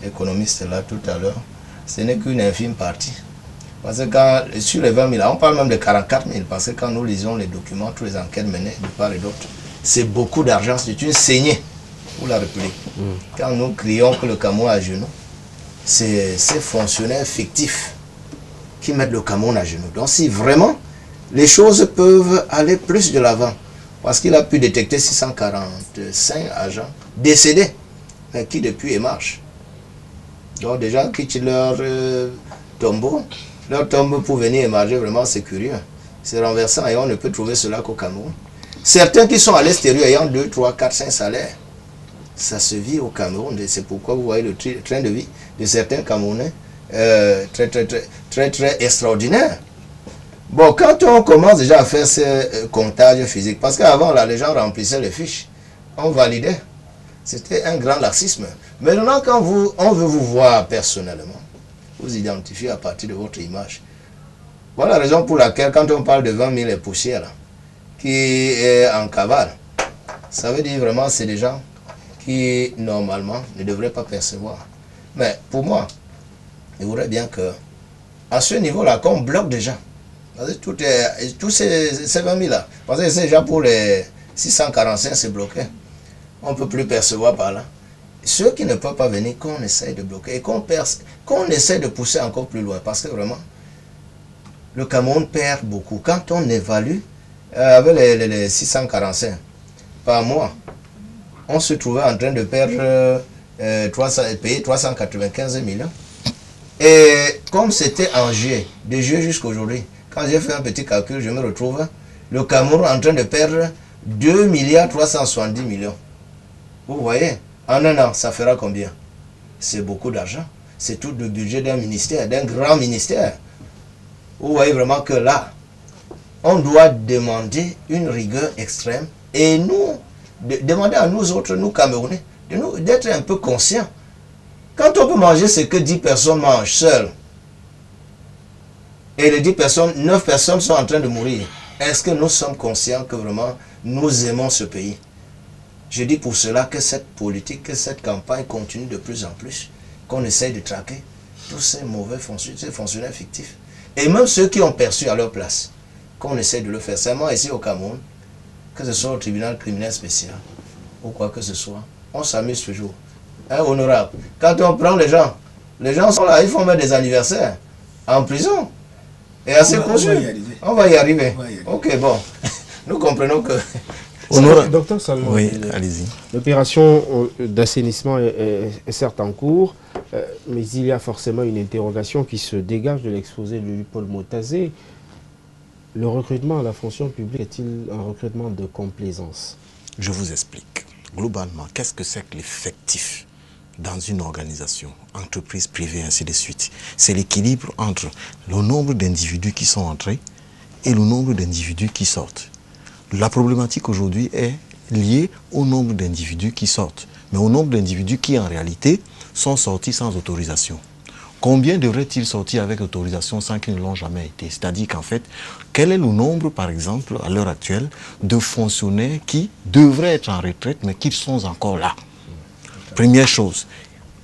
l'économiste là tout à l'heure, ce n'est qu'une infime partie. Parce que quand, sur les 20 000, on parle même de 44 000, parce que quand nous lisons les documents, toutes les enquêtes menées de part et d'autre, c'est beaucoup d'argent, c'est une saignée. pour la République. Quand nous crions que le Cameroun est à genoux, c'est ces fonctionnaires fictifs qui mettent le Cameroun à genoux. Donc si vraiment les choses peuvent aller plus de l'avant, parce qu'il a pu détecter 645 agents décédés, mais qui depuis émarchent. Donc déjà quittent leur tombeau, leur tombe pour venir émarger, vraiment c'est curieux. C'est renversant et on ne peut trouver cela qu'au Cameroun. Certains qui sont à l'extérieur ayant 2, 3, 4, 5 salaires, ça se vit au Cameroun. C'est pourquoi vous voyez le train de vie de certains Camerounais très extraordinaire. Bon, quand on commence déjà à faire ce comptage physique, parce qu'avant là, les gens remplissaient les fiches, on validait. C'était un grand laxisme. Maintenant, quand on veut vous voir personnellement, vous identifiez à partir de votre image. Voilà la raison pour laquelle, quand on parle de 20 000 et poussières, là, qui est en cavale, ça veut dire vraiment c'est des gens qui, normalement, ne devraient pas percevoir. Mais pour moi, il faudrait bien que, à ce niveau-là, qu'on bloque déjà. Tous ces 20 000 là, parce que c'est déjà pour les 645, c'est bloqué. On ne peut plus percevoir par là. Ceux qui ne peuvent pas venir, qu'on essaye de bloquer et qu'on essaye de pousser encore plus loin. Parce que vraiment, le Cameroun perd beaucoup. Quand on évalue avec les 645 par mois, on se trouvait en train de perdre payer 395 millions. Et comme c'était en juillet, de juillet jusqu'à aujourd'hui, quand j'ai fait un petit calcul, je me retrouve le Cameroun en train de perdre 2 370 millions. Vous voyez, en un an, ça fera combien? C'est beaucoup d'argent. C'est tout le budget d'un ministère, d'un grand ministère. Vous voyez vraiment que là, on doit demander une rigueur extrême et nous, demander à nous autres, nous Camerounais, d'être un peu conscients. Quand on peut manger ce que 10 personnes mangent seules, et les 10 personnes, 9 personnes sont en train de mourir, est-ce que nous sommes conscients que vraiment nous aimons ce pays? Je dis pour cela que cette politique, que cette campagne continue de plus en plus, qu'on essaye de traquer tous ces mauvais fonctionnaires, ces fonctionnaires fictifs. Et même ceux qui ont perçu à leur place, qu'on essaye de le faire. Seulement ici au Cameroun, que ce soit au tribunal criminel spécial, ou quoi que ce soit, on s'amuse toujours. Hein, honorable. Quand on prend les gens sont là, ils font mettre des anniversaires en prison. Et assez conçu. On va y arriver. Ok, bon. Nous comprenons que... Docteur Salmon, oui, allez-y. L'opération d'assainissement est certes en cours, mais il y a forcément une interrogation qui se dégage de l'exposé de Paul Motazé. Le recrutement à la fonction publique est-il un recrutement de complaisance? Je vous explique. Globalement, qu'est-ce que c'est que l'effectif dans une organisation, entreprise privée, ainsi de suite? C'est l'équilibre entre le nombre d'individus qui sont entrés et le nombre d'individus qui sortent. La problématique aujourd'hui est liée au nombre d'individus qui sortent, mais au nombre d'individus qui en réalité sont sortis sans autorisation. Combien devraient-ils sortir avec autorisation sans qu'ils ne l'ont jamais été? C'est-à-dire qu'en fait, quel est le nombre, par exemple, à l'heure actuelle, de fonctionnaires qui devraient être en retraite, mais qui sont encore là? Première chose,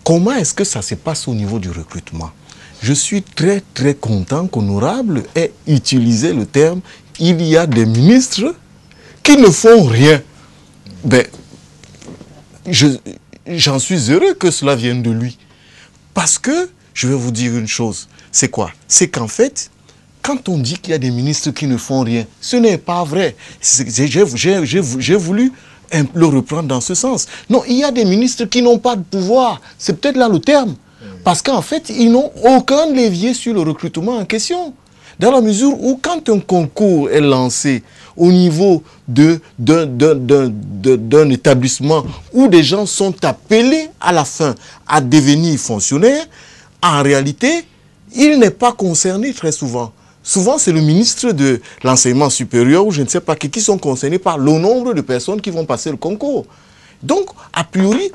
comment est-ce que ça se passe au niveau du recrutement? Je suis très très content qu'Honorable ait utilisé le terme « il y a des ministres qui ne font rien ». Ben, j'en suis heureux que cela vienne de lui. Parce que, je vais vous dire une chose, c'est quoi? C'est qu'en fait, quand on dit qu'il y a des ministres qui ne font rien, ce n'est pas vrai. J'ai voulu le reprendre dans ce sens. Non, il y a des ministres qui n'ont pas de pouvoir. C'est peut-être là le terme. Parce qu'en fait, ils n'ont aucun levier sur le recrutement en question. Dans la mesure où, quand un concours est lancé au niveau d'un établissement où des gens sont appelés à la fin à devenir fonctionnaires, en réalité, il n'est pas concerné très souvent. Souvent, c'est le ministre de l'enseignement supérieur ou je ne sais pas qui sont concernés par le nombre de personnes qui vont passer le concours. Donc, a priori,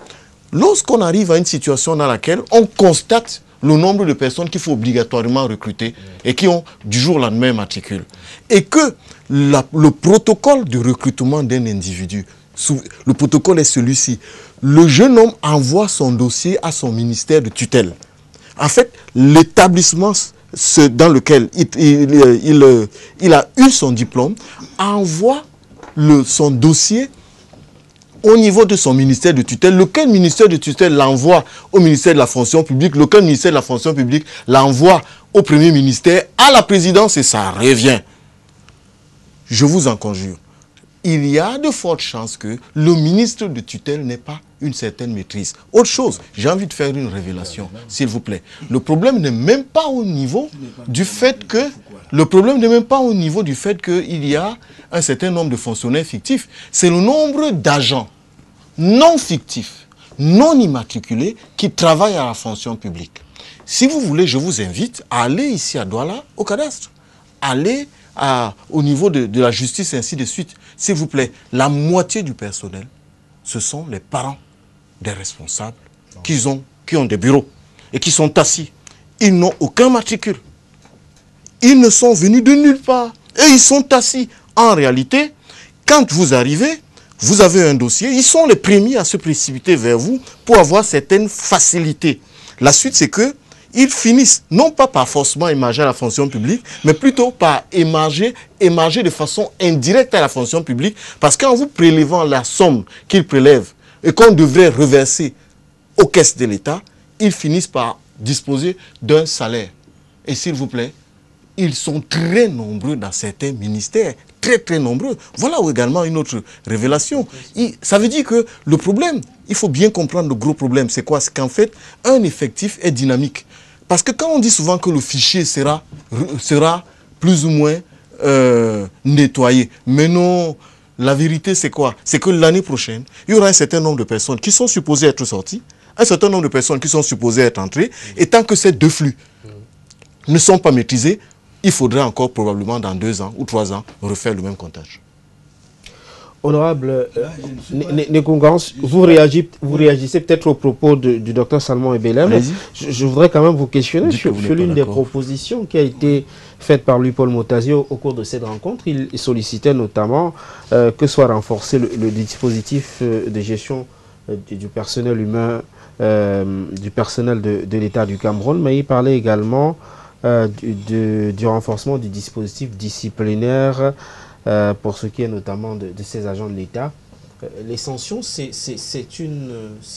lorsqu'on arrive à une situation dans laquelle on constate le nombre de personnes qu'il faut obligatoirement recruter et qui ont du jour au lendemain matricule, et que le protocole de recrutement d'un individu, le protocole est celui-ci, le jeune homme envoie son dossier à son ministère de tutelle. En fait, l'établissement dans lequel il a eu son diplôme envoie son dossier au niveau de son ministère de tutelle, lequel ministère de tutelle l'envoie au ministère de la fonction publique, lequel ministère de la fonction publique l'envoie au premier ministère, à la présidence, et ça revient. Je vous en conjure. Il y a de fortes chances que le ministre de tutelle n'ait pas une certaine maîtrise. Autre chose, j'ai envie de faire une révélation, s'il vous plaît. Le problème n'est même pas au niveau du fait que... Le problème n'est même pas au niveau du fait qu'il y a un certain nombre de fonctionnaires fictifs. C'est le nombre d'agents non fictifs, non immatriculés, qui travaillent à la fonction publique. Si vous voulez, je vous invite à aller ici à Douala, au cadastre. Aller au niveau de la justice et ainsi de suite. S'il vous plaît, la moitié du personnel, ce sont les parents des responsables qui ont des bureaux et qui sont assis. Ils n'ont aucun matricule. Ils ne sont venus de nulle part. Et ils sont assis. En réalité, quand vous arrivez, vous avez un dossier. Ils sont les premiers à se précipiter vers vous pour avoir certaines facilités. La suite, c'est que ils finissent, non pas par forcément émarger à la fonction publique, mais plutôt par émarger de façon indirecte à la fonction publique, parce qu'en vous prélevant la somme qu'ils prélèvent et qu'on devrait reverser aux caisses de l'État, ils finissent par disposer d'un salaire. Et s'il vous plaît, ils sont très nombreux dans certains ministères, très très nombreux. Voilà également une autre révélation. Ça veut dire que le problème, il faut bien comprendre le gros problème, c'est quoi? C'est qu'en fait, un effectif est dynamique. Parce que quand on dit souvent que le fichier sera plus ou moins nettoyé, mais non, la vérité c'est quoi? C'est que l'année prochaine, il y aura un certain nombre de personnes qui sont supposées être sorties, un certain nombre de personnes qui sont supposées être entrées, et tant que ces deux flux ne sont pas maîtrisés, il faudrait encore probablement dans 2 ans ou 3 ans refaire le même comptage. Honorable Nekungans, vous réagissez peut-être au propos du docteur Salmon Ebelem. Je voudrais quand même vous questionner sur l'une des propositions qui a été faite par Louis-Paul Motazier au cours de cette rencontre. Il sollicitait notamment que soit renforcé le dispositif de gestion du personnel humain, du personnel de l'État du Cameroun, mais il parlait également du renforcement du dispositif disciplinaire pour ce qui est notamment de ces agents de l'État. Les sanctions, c'est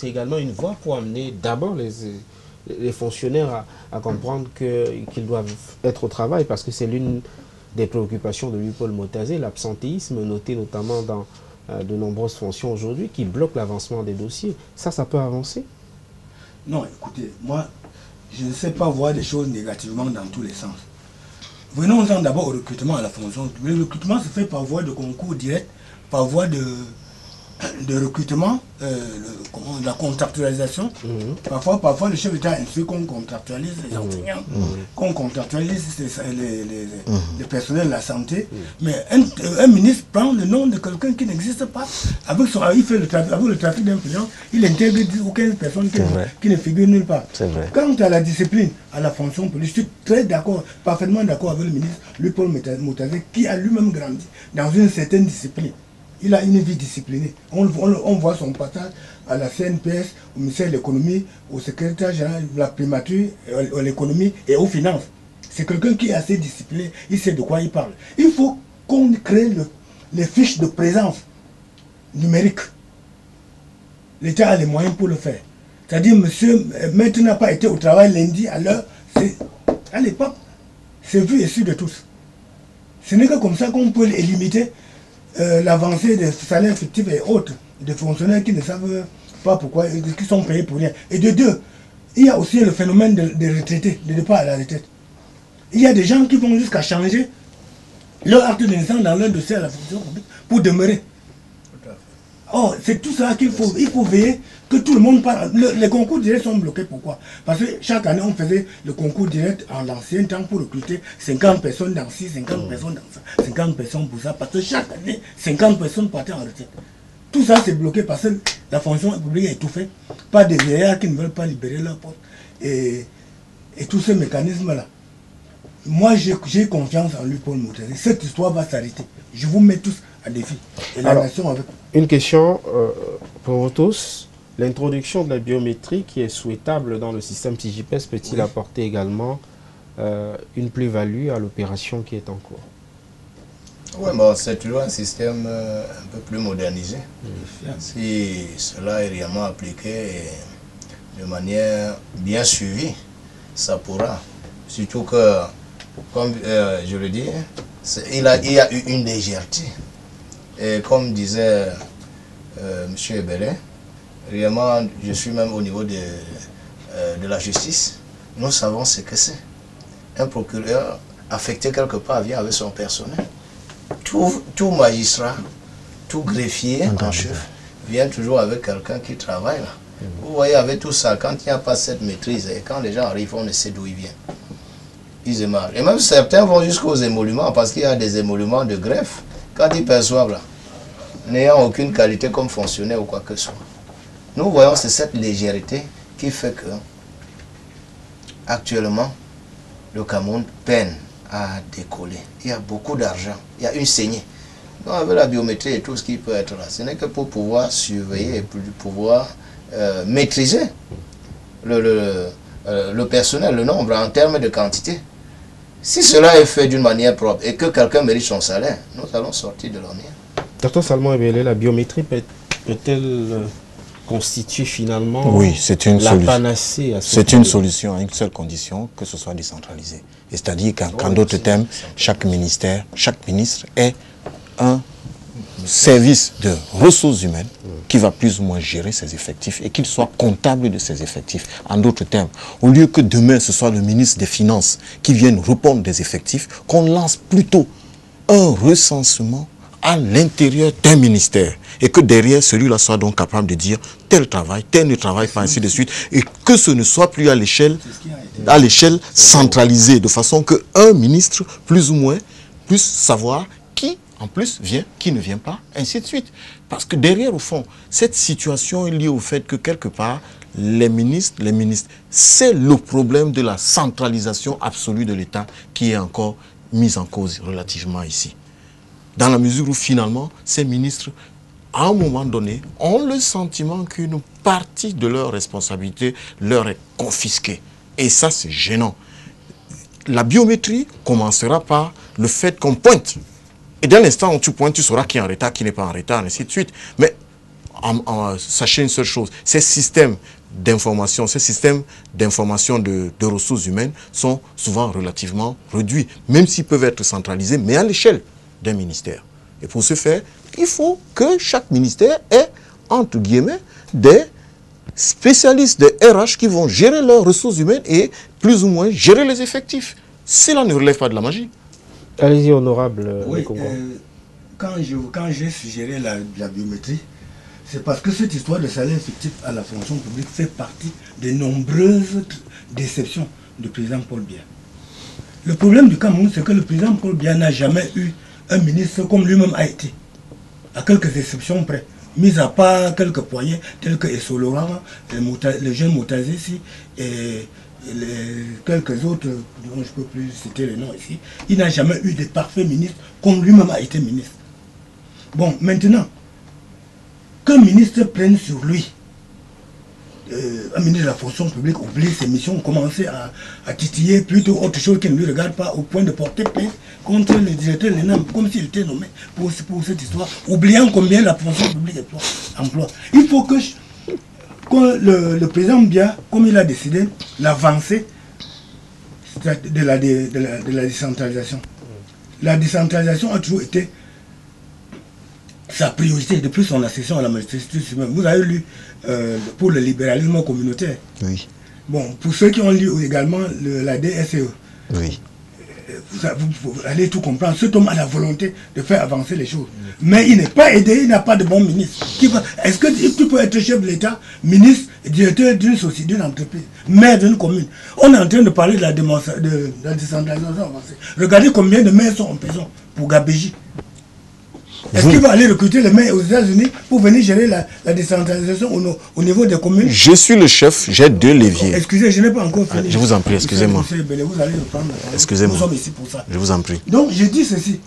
également une voie pour amener d'abord les fonctionnaires à comprendre qu'ils doivent être au travail, parce que c'est l'une des préoccupations de Louis-Paul Motazier, l'absentéisme noté notamment dans de nombreuses fonctions aujourd'hui qui bloquent l'avancement des dossiers. Ça peut avancer? Non, écoutez, moi, je ne sais pas voir des choses négativement dans tous les sens. Venons-en d'abord au recrutement à la fonction. Le recrutement se fait par voie de concours direct, par voie de recrutement, la contractualisation. Parfois, le chef d'État insiste qu'on contractualise les enseignants, qu'on contractualise les personnels de la santé. Mais un ministre prend le nom de quelqu'un qui n'existe pas. Il fait le trafic d'influence, il intègre 10 ou 15 personnes qui ne figurent nulle part. Quant à la discipline, à la fonction politique, je suis très d'accord, parfaitement d'accord avec le ministre Louis-Paul Motazier, qui a lui-même grandi dans une certaine discipline. Il a une vie disciplinée. On voit son passage à la CNPS, au ministère de l'économie, au secrétaire général de la primature, à l'économie et aux finances. C'est quelqu'un qui est assez discipliné, il sait de quoi il parle. Il faut qu'on crée les fiches de présence numérique. L'État a les moyens pour le faire. C'est-à-dire, monsieur, maître n'a pas été au travail lundi à l'heure. À l'époque, c'est vu et su de tous. Ce n'est que comme ça qu'on peut limiter l'avancée des salaires fictifs et autres, des fonctionnaires qui ne savent pas pourquoi, qui sont payés pour rien. Et de deux, il y a aussi le phénomène des retraités, de départ à la retraite. Il y a des gens qui vont jusqu'à changer leur acte de naissance dans leur dossier à la fonction publique pour demeurer. Or, c'est tout ça qu'il faut, il faut veiller que tout le monde parle. Les concours directs sont bloqués, pourquoi? Parce que chaque année, on faisait le concours direct en l'ancien temps pour recruter 50 personnes dans ci, 50 personnes dans ça, 50 personnes pour ça, parce que chaque année, 50 personnes partaient en retraite. Tout ça, c'est bloqué parce que la fonction publique est étouffée par des vieillards qui ne veulent pas libérer leur poste. Et tous ces mécanismes-là. Moi, j'ai confiance en lui, Paul Motazier. Cette histoire va s'arrêter. Je vous mets tous à défi. Et la nation avec... Une question pour vous tous. L'introduction de la biométrie qui est souhaitable dans le système TIGIPES peut-il apporter également une plus-value à l'opération qui est en cours? Oui, bon, c'est toujours un système un peu plus modernisé. Si cela est réellement appliqué et de manière bien suivie, ça pourra. Surtout que, comme je le dis, il y a eu une légèreté. Et comme disait M. Ebele, réellement, je suis même au niveau de la justice, nous savons ce que c'est. Un procureur affecté quelque part vient avec son personnel. Tout magistrat, tout greffier en chef vient toujours avec quelqu'un qui travaille là. Vous voyez, avec tout ça, quand il n'y a pas cette maîtrise, et quand les gens arrivent, on ne sait d'où ils viennent. Ils émargent. Et même certains vont jusqu'aux émoluments, parce qu'il y a des émoluments de greffe. Quand ils perçoivent là, n'ayant aucune qualité comme fonctionnaire ou quoi que ce soit. Nous voyons, c'est cette légèreté qui fait que, actuellement, le Cameroun peine à décoller. Il y a beaucoup d'argent, il y a une saignée. Donc avec la biométrie et tout ce qui peut être là, ce n'est que pour pouvoir surveiller et pour pouvoir maîtriser le personnel, le nombre en termes de quantité. Si cela est fait d'une manière propre et que quelqu'un mérite son salaire, nous allons sortir de l'ornière. Dr Salmon Ebele, la biométrie peut-elle constituer finalement la panacée à C'est une solution à une seule condition, que ce soit décentralisé. C'est-à-dire qu'en d'autres termes, chaque ministère, chaque ministre est un service de ressources humaines qui va plus ou moins gérer ses effectifs et qu'il soit comptable de ses effectifs. En d'autres termes, au lieu que demain ce soit le ministre des Finances qui vienne répondre des effectifs, qu'on lance plutôt un recensement à l'intérieur d'un ministère et que derrière celui-là soit donc capable de dire tel travail, tel ne travaille pas, ainsi de suite, et que ce ne soit plus à l'échelle centralisée, de façon qu'un ministre plus ou moins puisse savoir qui en plus vient, qui ne vient pas, ainsi de suite. Parce que derrière, au fond, cette situation est liée au fait que quelque part, les ministres, c'est le problème de la centralisation absolue de l'État qui est encore mise en cause relativement ici. Dans la mesure où finalement, ces ministres, à un moment donné, ont le sentiment qu'une partie de leur responsabilité leur est confisquée. Et ça, c'est gênant. La biométrie commencera par le fait qu'on pointe. Et dès l'instant où tu pointes, tu sauras qui est en retard, qui n'est pas en retard, ainsi de suite. Mais sachez une seule chose, ces systèmes d'information, de ressources humaines sont souvent relativement réduits, même s'ils peuvent être centralisés, mais à l'échelle d'un ministère. Et pour ce faire, il faut que chaque ministère ait, entre guillemets, des spécialistes de RH qui vont gérer leurs ressources humaines et plus ou moins gérer les effectifs. Cela ne relève pas de la magie. Allez-y, honorable. Oui, quand j'ai suggéré la biométrie, c'est parce que cette histoire de salaire fictif à la fonction publique fait partie des nombreuses déceptions du président Paul Biya. Le problème du Cameroun, c'est que le président Paul Biya n'a jamais eu un ministre comme lui-même a été, à quelques exceptions près, mis à part quelques poignets tels que Essoloran, le jeune Moutazessi et quelques autres dont je ne peux plus citer les noms ici. Il n'a jamais eu de parfait ministre comme lui-même a été ministre. Bon, maintenant, qu'un ministre prenne sur lui, un ministre de la fonction publique oublie ses missions, commence à titiller plutôt autre chose qui ne lui regarde pas au point de porter plainte contre le directeur de l'ENAM, comme s'il était nommé pour cette histoire, oubliant combien la fonction publique emploie. Il faut que le président Biya, comme il a décidé, l'avancée de la décentralisation. La décentralisation a toujours été sa priorité depuis son accession à la magistrature suprême. Vous avez lu pour le libéralisme communautaire. Oui. Bon, pour ceux qui ont lu également la DSE. Oui. Vous allez tout comprendre. Cet homme a la volonté de faire avancer les choses. Mais il n'est pas aidé, il n'a pas de bon ministre. Est-ce que tu peux être chef de l'État, ministre, directeur d'une société, d'une entreprise, maire d'une commune? On est en train de parler de la décentralisation avancée. Regardez combien de maires sont en prison pour Gabéji. Est-ce qu'il va aller recruter les maires aux États-Unis pour venir gérer la décentralisation au niveau des communes? Je suis le chef, j'ai 2 leviers. Excusez, je n'ai pas encore fini. Je vous en prie, excusez-moi. Vous allez reprendre. Excusez-moi. Nous sommes ici pour ça. Je vous en prie. Donc, je dis ceci.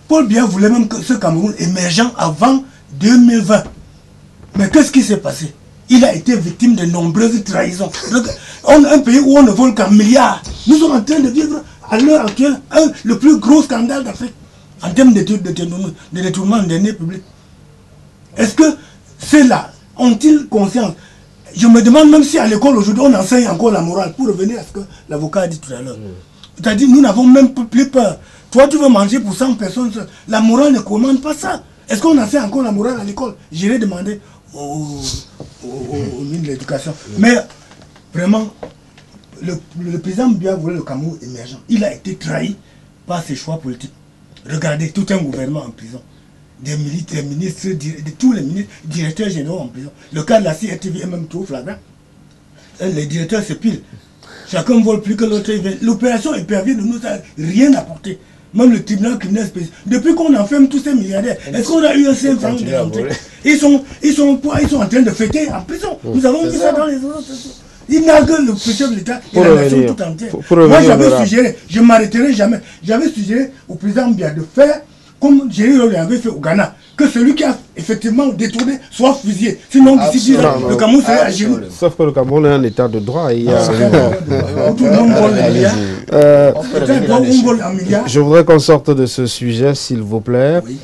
Paul Biya voulait même que ce Cameroun émergent avant 2020. Mais qu'est-ce qui s'est passé? Il a été victime de nombreuses trahisons. Un pays où on ne vole qu'un milliard. Nous sommes en train de vivre, à l'heure actuelle, le plus gros scandale d'Afrique. en termes de détournement de deniers publics. Est-ce que ceux-là ont-ils conscience? Je me demande même si à l'école aujourd'hui on enseigne encore la morale, pour revenir à ce que l'avocat a dit tout à l'heure. C'est-à-dire nous n'avons même plus peur. Toi tu veux manger pour 100 personnes, la morale ne commande pas ça. Est-ce qu'on enseigne encore la morale à l'école? J'irai demander au ministre de l'Éducation. Mais vraiment, le président Biya voulait le Cameroun émergent. Il a été trahi par ses choix politiques. Regardez, tout un gouvernement en prison. Des ministres, de tous les ministres, directeurs généraux en prison. Le cas de la CRTV est même trop flagrant. Les directeurs se pilent. Chacun ne vole plus que l'autre. L'opération épervier de nous n'a rien apporté. Même le tribunal criminel spécial. Depuis qu'on enferme tous ces milliardaires, est-ce qu'on a eu un seul franc de rentrée? Ils sont en train de fêter en prison. Nous avons vu ça dans les réseaux sociaux. Il n'a que le chef de l'État et la nation tout entière. Moi j'avais suggéré, je ne m'arrêterai jamais, j'avais suggéré au président Biya de faire comme Jerry Rawlings avait fait au Ghana, que celui qui a effectivement détourné soit fusillé. Sinon, d'ici 10 ans, le Cameroun serait à genoux. Sauf que le Cameroun est un état de droit. Et il y a... Tout le monde vole les milliards. Je voudrais qu'on sorte de ce sujet, s'il vous plaît. Oui.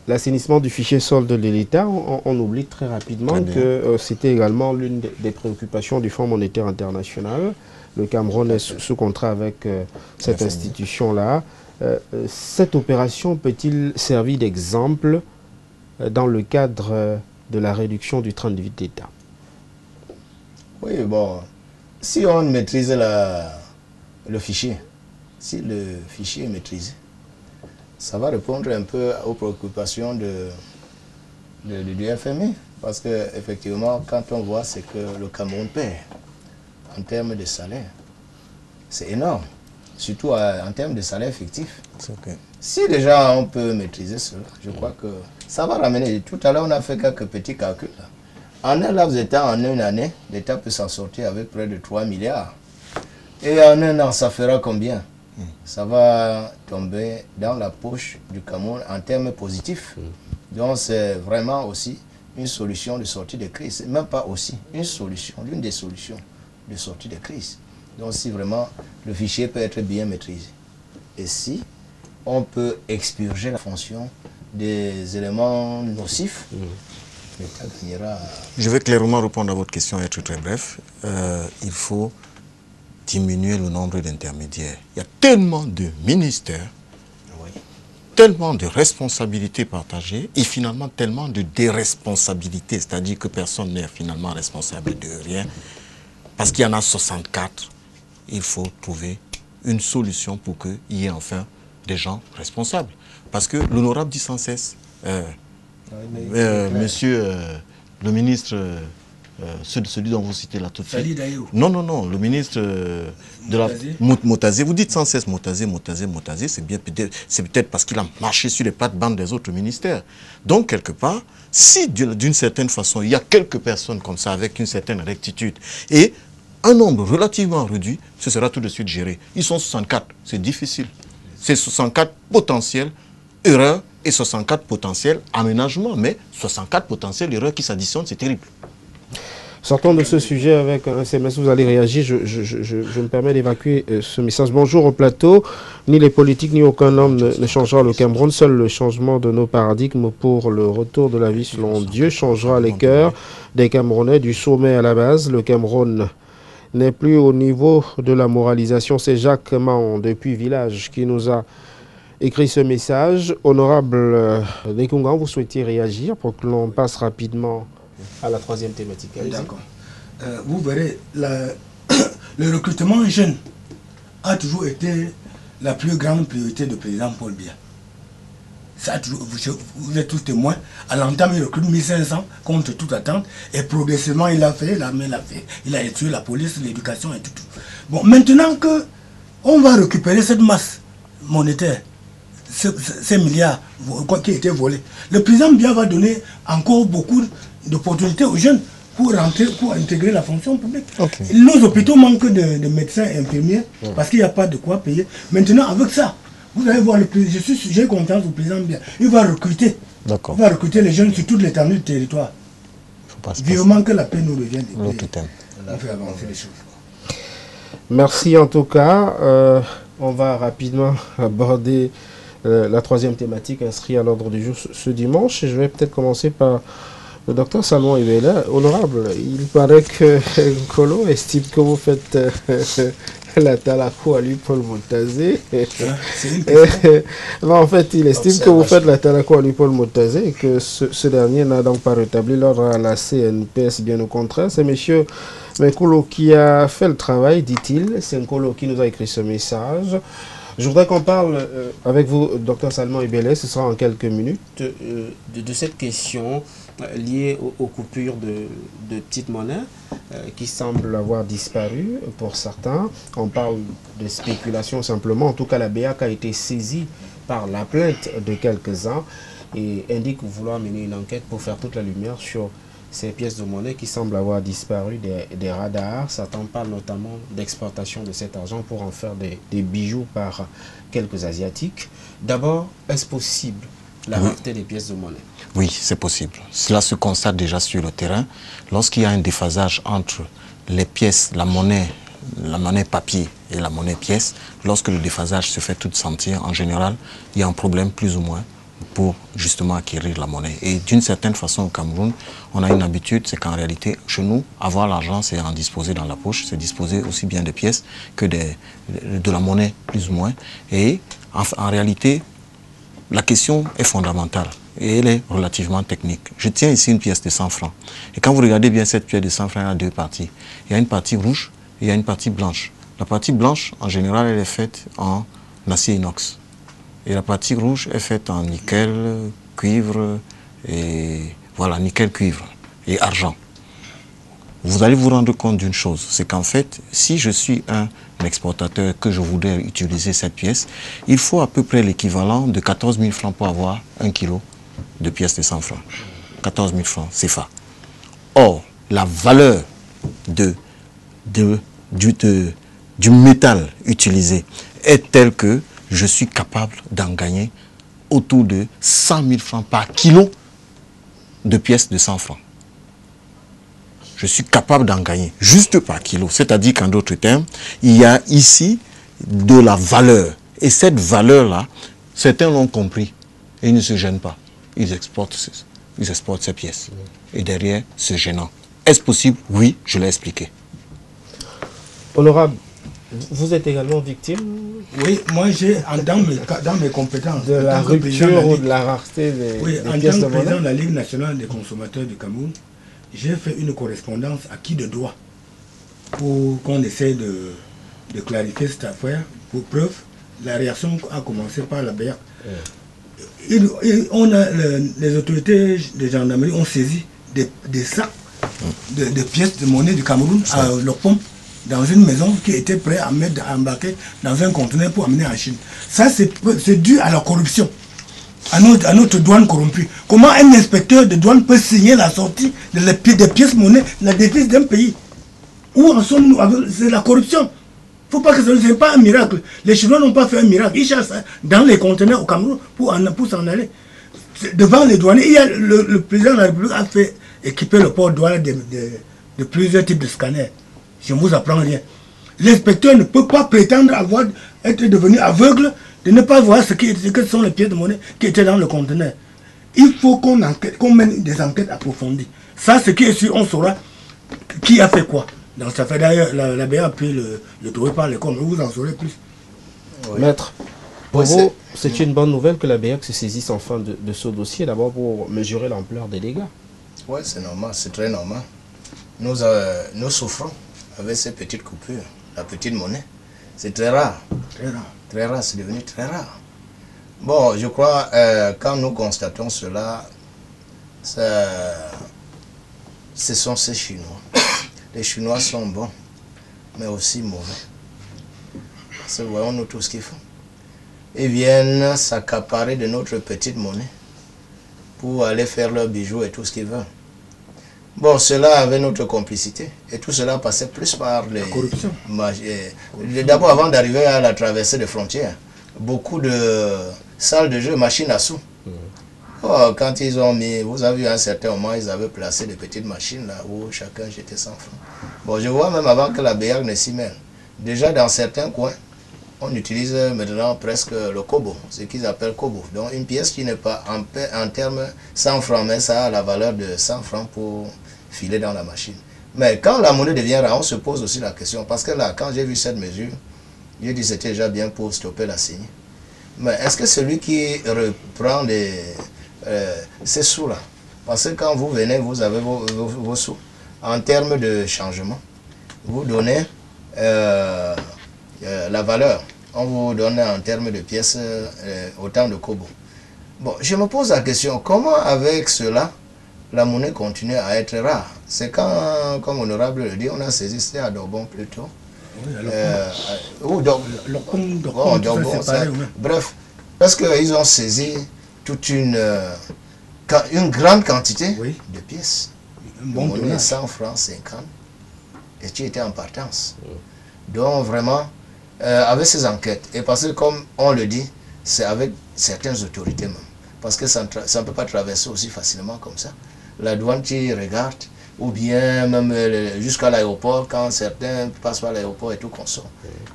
L'assainissement du fichier solde de l'État, on oublie très rapidement que c'était également l'une des préoccupations du Fonds monétaire international. Le Cameroun est sous contrat avec cette institution-là. Cette opération peut-il servir d'exemple dans le cadre de la réduction du train de vie d'État? Oui, bon, si on maîtrise le fichier, si le fichier est maîtrisé, ça va répondre un peu aux préoccupations du FMI. Parce qu'effectivement, quand on voit ce que le Cameroun perd en termes de salaire, c'est énorme. Surtout en termes de salaire fictif. Okay. Si déjà on peut maîtriser cela, je crois que ça va ramener. Tout à l'heure, on a fait quelques petits calculs. Là. En un laps de temps, en une année, l'État peut s'en sortir avec près de 3 milliards. Et en un an, ça fera combien? Ça va tomber dans la poche du Cameroun en termes positifs. Donc c'est vraiment aussi une solution de sortie de crise. Même pas aussi, une solution, l'une des solutions de sortie de crise. Donc si vraiment le fichier peut être bien maîtrisé. Et si on peut expurger la fonction des éléments nocifs, l'État gagnera. Je vais clairement répondre à votre question et être très bref. Il faut diminuer le nombre d'intermédiaires. Il y a tellement de ministères, tellement de responsabilités partagées et finalement tellement de déresponsabilités, c'est-à-dire que personne n'est finalement responsable de rien. Parce qu'il y en a 64, il faut trouver une solution pour qu'il y ait enfin des gens responsables. Parce que l'honorable dit sans cesse, monsieur le ministre, celui dont vous citez là tout de suite. Non, le ministre de la Motazé, vous dites sans cesse Motazé, c'est peut-être parce qu'il a marché sur les plates-bandes des autres ministères. Donc, quelque part, si d'une certaine façon, il y a quelques personnes comme ça avec une certaine rectitude et un nombre relativement réduit, ce sera tout de suite géré. Ils sont 64, c'est difficile. C'est 64 potentiels erreurs et 64 potentiels aménagements, mais 64 potentiels erreurs qui s'additionnent, c'est terrible. Sortons de ce sujet avec un SMS, vous allez réagir, je me permets d'évacuer ce message. Bonjour au plateau, ni les politiques ni aucun homme ne changera le Cameroun, seul le changement de nos paradigmes pour le retour de la vie selon Dieu changera les cœurs des Camerounais du sommet à la base. Le Cameroun n'est plus au niveau de la moralisation. C'est Jacques Mahon depuis Village qui nous a écrit ce message. Honorable Nekungan, vous souhaitiez réagir pour que l'on passe rapidement à la troisième thématique. D'accord. Vous verrez, le recrutement jeune a toujours été la plus grande priorité du président Paul Biya. Ça, vous êtes tous témoins. À l'entame, il recrute 1500 contre toute attente. Et progressivement, il l'a fait, l'armée l'a fait. Il a tué la police, l'éducation et tout. Bon, maintenant que on va récupérer cette masse monétaire, ces milliards qui étaient volés, le président Biya va donner encore beaucoup d'opportunités aux jeunes pour rentrer, pour intégrer la fonction publique. Okay. Nos hôpitaux manquent de médecins et infirmiers parce qu'il n'y a pas de quoi payer. Maintenant, avec ça, vous allez voir, j'ai confiance au président Biya. Il va recruter. Il va recruter les jeunes sur toute l'étendue du territoire. Vivement que la paix nous revienne. On fait avancer les choses. Merci en tout cas. On va rapidement aborder la troisième thématique inscrite à l'ordre du jour ce dimanche. Je vais peut-être commencer par le docteur Salmon Ibele. Honorable, il paraît que Nkolo estime que vous faites la Talakou à lui, Paul Moutazé. Non, en fait, il estime que vous faites la Talakou à lui, Paul Moutazé, et que ce dernier n'a donc pas rétabli l'ordre à la CNPS, bien au contraire. C'est monsieur Nkolo qui a fait le travail, dit-il. C'est Nkolo qui nous a écrit ce message. Je voudrais qu'on parle avec vous, Dr Salmon Ibele, ce sera en quelques minutes, de cette question liée aux coupures de petites monnaies qui semblent avoir disparu pour certains. On parle de spéculation simplement. En tout cas, la BEAC a été saisie par la plainte de quelques-uns et indique vouloir mener une enquête pour faire toute la lumière sur ces pièces de monnaie qui semblent avoir disparu des radars. Certains parlent notamment d'exportation de cet argent pour en faire des bijoux par quelques Asiatiques. D'abord, est-ce possible la rareté des pièces de monnaie? Oui, c'est possible. Cela se constate déjà sur le terrain. Lorsqu'il y a un déphasage entre les pièces, la monnaie papier et la monnaie pièce, lorsque le déphasage se fait tout sentir, en général, il y a un problème plus ou moins pour justement acquérir la monnaie. Et d'une certaine façon au Cameroun, on a une habitude, c'est qu'en réalité, chez nous, avoir l'argent, c'est en disposer dans la poche, c'est disposer aussi bien de pièces que de la monnaie, plus ou moins. Et en réalité, la question est fondamentale et elle est relativement technique. Je tiens ici une pièce de 100 francs. Et quand vous regardez bien cette pièce de 100 francs, il y a deux parties. Il y a une partie rouge et il y a une partie blanche. La partie blanche, en général, elle est faite en acier inox. Et la partie rouge est faite en nickel, cuivre, et voilà, nickel, cuivre et argent. Vous allez vous rendre compte d'une chose, c'est qu'en fait, si je suis un exportateur que je voudrais utiliser cette pièce, il faut à peu près l'équivalent de 14 000 francs pour avoir 1 kilo de pièces de 100 francs. 14 000 francs CFA. Or, la valeur du métal utilisé est telle que je suis capable d'en gagner autour de 100 000 francs par kilo de pièces de 100 francs. Je suis capable d'en gagner juste par kilo. C'est-à-dire qu'en d'autres termes, il y a ici de la valeur. Et cette valeur-là, certains l'ont compris et ils ne se gênent pas. Ils exportent ces pièces. Et derrière, se gênant. Est-ce possible? Oui, je l'ai expliqué. Honorable, vous êtes également victime? Oui, moi j'ai, dans mes compétences, de la rupture ou de la rareté des pièces de monnaie. En tant que président de la Ligue nationale des consommateurs du Cameroun, j'ai fait une correspondance à qui de droit pour qu'on essaie de clarifier cette affaire. Pour preuve, la réaction a commencé par la BEAC. Les autorités de gendarmerie ont saisi des sacs de pièces de monnaie du Cameroun à leur pompe, dans une maison qui était prête à embarquer dans un conteneur pour amener en Chine. Ça, c'est dû à la corruption, à notre douane corrompue. Comment un inspecteur de douane peut signer la sortie des pièces monnaie, la devise d'un pays? Où en sommes-nous? C'est la corruption. Il ne faut pas que ce n'est pas un miracle. Les Chinois n'ont pas fait un miracle. Ils chassent dans les conteneurs au Cameroun pour s'en aller. Devant les douaniers, le président de la République a fait équiper le port douane de plusieurs types de scanners. Je ne vous apprends rien. L'inspecteur ne peut pas prétendre être devenu aveugle de ne pas voir ce que sont les pièces de monnaie qui étaient dans le conteneur. Il faut qu'on mène des enquêtes approfondies. Ça, ce qui est sûr, on saura qui a fait quoi. Donc ça fait d'ailleurs, la BA a pris le trouver par les cornes, vous en saurez plus. Oui. Maître, pour vous, c'est une bonne nouvelle que la BEAC se saisisse enfin de ce dossier, d'abord pour mesurer l'ampleur des dégâts. Oui, c'est normal, c'est très normal. Nous souffrons avec ces petites coupures, la petite monnaie. C'est très rare. Très rare. Très rare, c'est devenu très rare. Bon, je crois, quand nous constatons cela, ce sont ces Chinois. Les Chinois sont bons, mais aussi mauvais. Parce que voyons-nous tout ce qu'ils font. Ils viennent s'accaparer de notre petite monnaie pour aller faire leurs bijoux et tout ce qu'ils veulent. Bon, cela avait notre complicité. Et tout cela passait plus par les... La corruption. D'abord, avant d'arriver à la traversée des frontières, beaucoup de salles de jeu, machines à sous. Oh, quand ils ont mis, vous avez vu à un certain moment, ils avaient placé des petites machines là où chacun jetait 100 francs. Bon, je vois même avant que la BEAC ne s'y mêle. Déjà dans certains coins, on utilise maintenant presque le kobo, ce qu'ils appellent kobo. Donc une pièce qui n'est pas en termes 100 francs, mais ça a la valeur de 100 francs pour filer dans la machine. Mais quand la monnaie devient rare, on se pose aussi la question. Parce que là, quand j'ai vu cette mesure, j'ai dit que c'était déjà bien pour stopper la saignée. Mais est-ce que celui qui reprend ces sous-là, parce que quand vous venez, vous avez vos sous, en termes de changement, vous donnez la valeur. On vous donne en termes de pièces autant de kobo. Bon, je me pose la question, comment avec cela, la monnaie continue à être rare? C'est quand, comme Honorable le dit, on a saisi, c'était à Dorbon plutôt. Oui, bref, parce qu'ils ont saisi toute une grande quantité de pièces. Bon monnaie 100 francs 50 et tu étais en partance. Donc vraiment, avec ces enquêtes, et parce que comme on le dit, c'est avec certaines autorités même, parce que ça ne peut pas traverser aussi facilement comme ça. La douane qui regarde, ou bien même jusqu'à l'aéroport, quand certains passent par l'aéroport et tout consomme.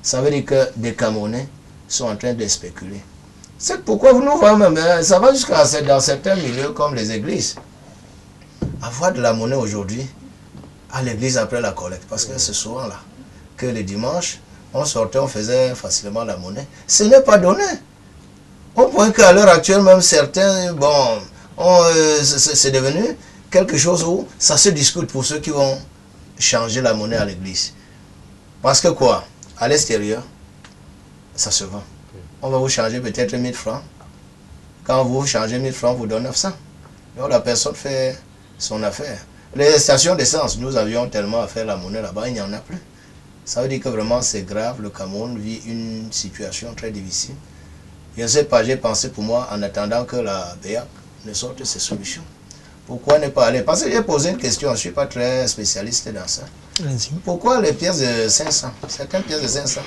Ça veut dire que des Camerounais sont en train de spéculer. C'est pourquoi vous nous voyez même, ça va jusqu'à dans certains milieux comme les églises. Avoir de la monnaie aujourd'hui à l'église après la collecte, parce que c'est souvent là que le dimanche, on sortait, on faisait facilement la monnaie. Ce n'est pas donné. Au point qu'à l'heure actuelle, même certains, bon, c'est devenu quelque chose où ça se discute pour ceux qui vont changer la monnaie à l'église. Parce que quoi? À l'extérieur, ça se vend. On va vous changer peut-être 1000 francs. Quand vous changez 1000 francs, vous donne 900. Donc la personne fait son affaire. Les stations d'essence, nous avions tellement à faire la monnaie là-bas, il n'y en a plus. Ça veut dire que vraiment c'est grave, le Cameroun vit une situation très difficile. Je ne sais pas, j'ai pensé pour moi, en attendant que la BEAC ne sorte ses solutions. Pourquoi ne pas aller? Parce que j'ai posé une question, je ne suis pas très spécialiste dans ça. Pourquoi les pièces de 500, certaines pièces de 500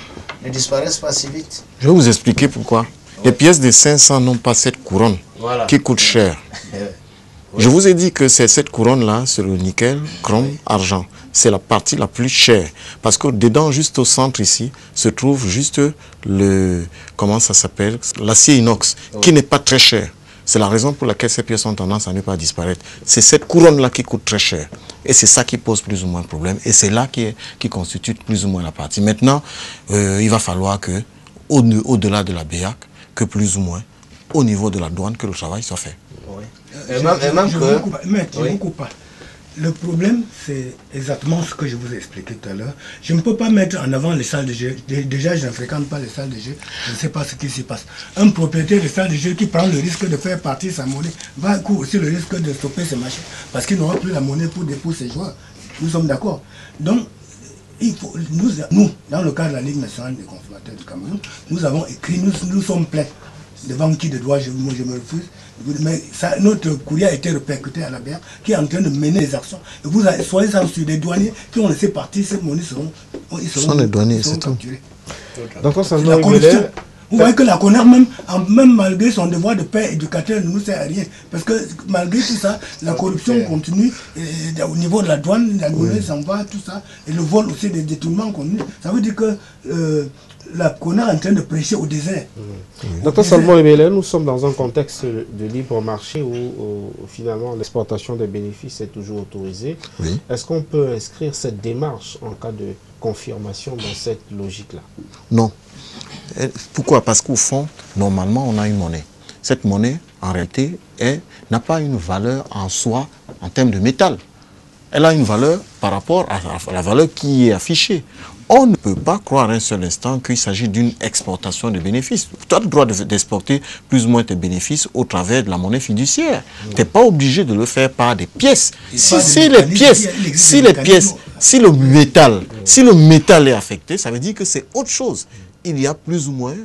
ne disparaissent pas si vite? Je vais vous expliquer pourquoi. Les pièces de 500 n'ont pas cette couronne qui coûte cher. Je vous ai dit que c'est cette couronne-là, c'est le nickel, chrome, argent. C'est la partie la plus chère. Parce que dedans, juste au centre ici, se trouve juste le, comment ça s'appelle, l'acier inox, qui n'est pas très cher. C'est la raison pour laquelle ces pièces ont tendance à ne pas disparaître. C'est cette couronne-là qui coûte très cher. Et c'est ça qui pose plus ou moins de problème. Et c'est là qui constitue plus ou moins la partie. Maintenant, il va falloir que, au-delà de la BEAC, que plus ou moins, au niveau de la douane, que le travail soit fait. Oui. Le problème, c'est exactement ce que je vous ai expliqué tout à l'heure. Je ne peux pas mettre en avant les salles de jeu. Déjà, je ne fréquente pas les salles de jeu. Je ne sais pas ce qui s'y passe. Un propriétaire de salle de jeu qui prend le risque de faire partir sa monnaie va courir aussi le risque de stopper ses machines parce qu'il n'aura plus la monnaie pour déposer ses joueurs. Nous sommes d'accord. Donc, il faut, nous, dans le cadre de la Ligue nationale des consommateurs du Cameroun, nous avons écrit, nous sommes pleins. Devant qui de droit, moi je me refuse. Mais ça, notre courrier a été répercuté à la BEAC qui est en train de mener les actions. Et vous soyez sur des douaniers qui ont laissé partir ces monnaies seront les douaniers, c'est tout. Donc, la corruption. Vous voyez que la CONAR, même malgré son devoir de père éducateur, ne nous sert à rien. Parce que malgré tout ça, la corruption continue. Et au niveau de la douane, la monnaie s'en va, tout ça. Et le vol aussi, des détournements continue. Ça veut dire que la CONAR est en train de prêcher au désert. Docteur Salmon Ebele, nous sommes dans un contexte de libre marché où finalement l'exportation des bénéfices est toujours autorisée. Oui. Est-ce qu'on peut inscrire cette démarche en cas de confirmation dans cette logique-là? Non. Pourquoi? Parce qu'au fond, normalement, on a une monnaie. Cette monnaie, en réalité, n'a pas une valeur en soi en termes de métal. Elle a une valeur par rapport à la valeur qui est affichée. On ne peut pas croire un seul instant qu'il s'agit d'une exportation de bénéfices. Tu as le droit d'exporter plus ou moins tes bénéfices au travers de la monnaie fiduciaire. Tu n'es pas obligé de le faire par des pièces. Si le métal est affecté, ça veut dire que c'est autre chose. Il y a plus ou moins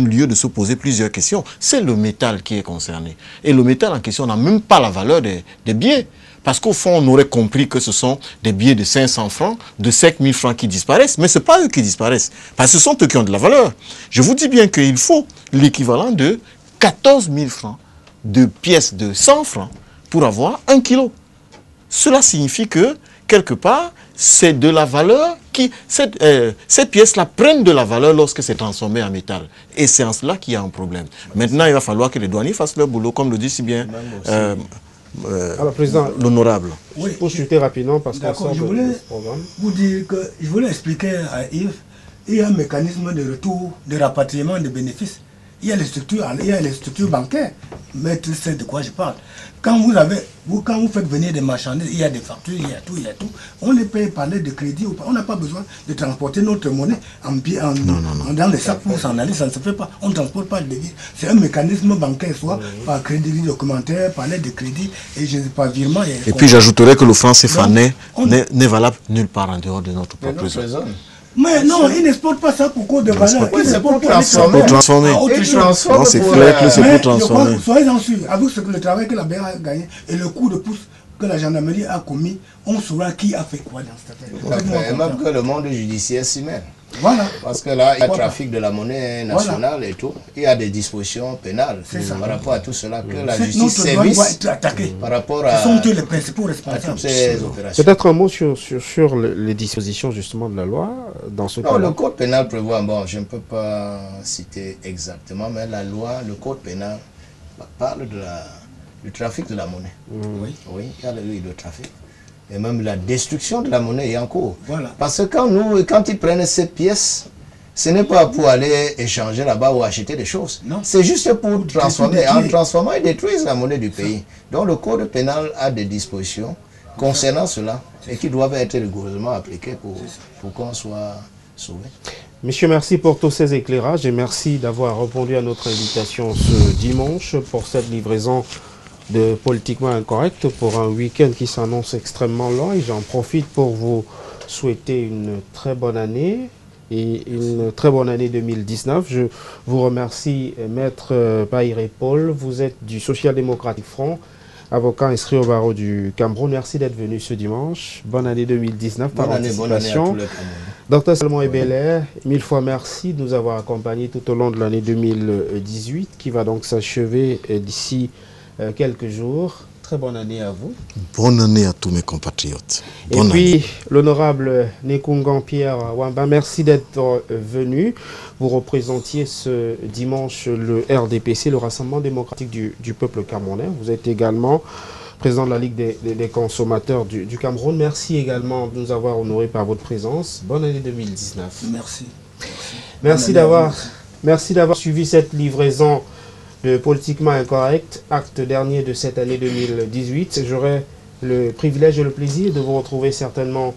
lieu de se poser plusieurs questions. C'est le métal qui est concerné. Et le métal en question n'a même pas la valeur des billets. Parce qu'au fond, on aurait compris que ce sont des billets de 500 francs, de 5000 francs qui disparaissent. Mais ce n'est pas eux qui disparaissent. Parce que ce sont eux qui ont de la valeur. Je vous dis bien qu'il faut l'équivalent de 14 000 francs de pièces de 100 francs pour avoir 1 kilo. Cela signifie que, quelque part, c'est de la valeur Ces pièces-là prennent de la valeur lorsque c'est transformé en métal. Et c'est en cela qu'il y a un problème. Maintenant, il va falloir que les douaniers fassent leur boulot, comme le dit si bien alors, Président, l'honorable. Oui, pour chuter rapidement, parce qu'on sort je voulais vous dire que je voulais expliquer à Yves, il y a un mécanisme de retour, de rapatriement de bénéfices. Il y a les structures bancaires. Maître sait de quoi je parle. Quand vous faites venir des marchandises, il y a des factures, il y a tout. On les paye par l'aide de crédit. On n'a pas besoin de transporter notre monnaie dans les sacs pour s'en aller. Ça ne se fait pas. On ne transporte pas de devises. C'est un mécanisme bancaire, soit par crédit documentaire, par l'aide de crédit, et je ne sais pas, virement. Et puis j'ajouterais que le franc CFA n'est valable nulle part en dehors de notre propre zone. Mais non, ils n'exportent pas ça pour cause de valeur. Oui, c'est pour transformer. Non, c'est clair que c'est pour transformer. Soyez-en sûrs, avec le travail que la BA a gagné et le coup de pouce que la gendarmerie a commis, on saura qui a fait quoi dans cette affaire. Et même que le monde judiciaire s'y mêle. Voilà. Parce que là, il y a le trafic de la monnaie nationale et tout. Il y a des dispositions pénales par rapport à tout cela que la justice service par rapport à, ce sont les principaux responsables. Toutes ces opérations. Peut-être un mot sur les dispositions justement de la loi dans ce cas. Non, le code pénal prévoit, bon, je ne peux pas citer exactement, mais la loi, le code pénal parle du trafic de la monnaie. Oui, il y a le trafic. Et même la destruction de la monnaie est en cours. Voilà. Parce que quand ils prennent ces pièces, ce n'est pas pour aller échanger là-bas ou acheter des choses. C'est juste pour transformer. En transformant, ils détruisent la monnaie du pays. Donc le code pénal a des dispositions concernant cela et qui doivent être rigoureusement appliquées pour qu'on soit sauvé. Monsieur, merci pour tous ces éclairages et merci d'avoir répondu à notre invitation ce dimanche pour cette livraison de Politiquement Incorrect pour un week-end qui s'annonce extrêmement long, et j'en profite pour vous souhaiter une très bonne année et une très bonne année 2019. Je vous remercie, Maître Bahiré Paul. Vous êtes du Social Democratic Front, avocat inscrit au barreau du Cameroun. Merci d'être venu ce dimanche. Bonne année 2019 par anticipation. Bonne année à tous les Docteur Salomon Ebele, mille fois merci de nous avoir accompagnés tout au long de l'année 2018 qui va donc s'achever d'ici quelques jours. Très bonne année à vous. Bonne année à tous mes compatriotes. Et puis, l'honorable Nekungan Pierre Wamba, merci d'être venu. Vous représentiez ce dimanche le RDPC, le Rassemblement démocratique du peuple camerounais. Vous êtes également président de la Ligue des consommateurs du Cameroun. Merci également de nous avoir honorés par votre présence. Bonne année 2019. Merci. Merci d'avoir suivi cette livraison de Politiquement Incorrect, acte dernier de cette année 2018. J'aurai le privilège et le plaisir de vous retrouver certainement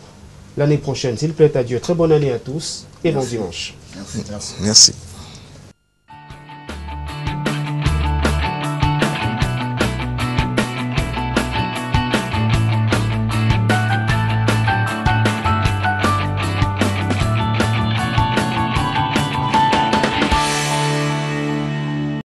l'année prochaine. S'il plaît à Dieu. Très bonne année à tous et bon dimanche. Merci. Merci.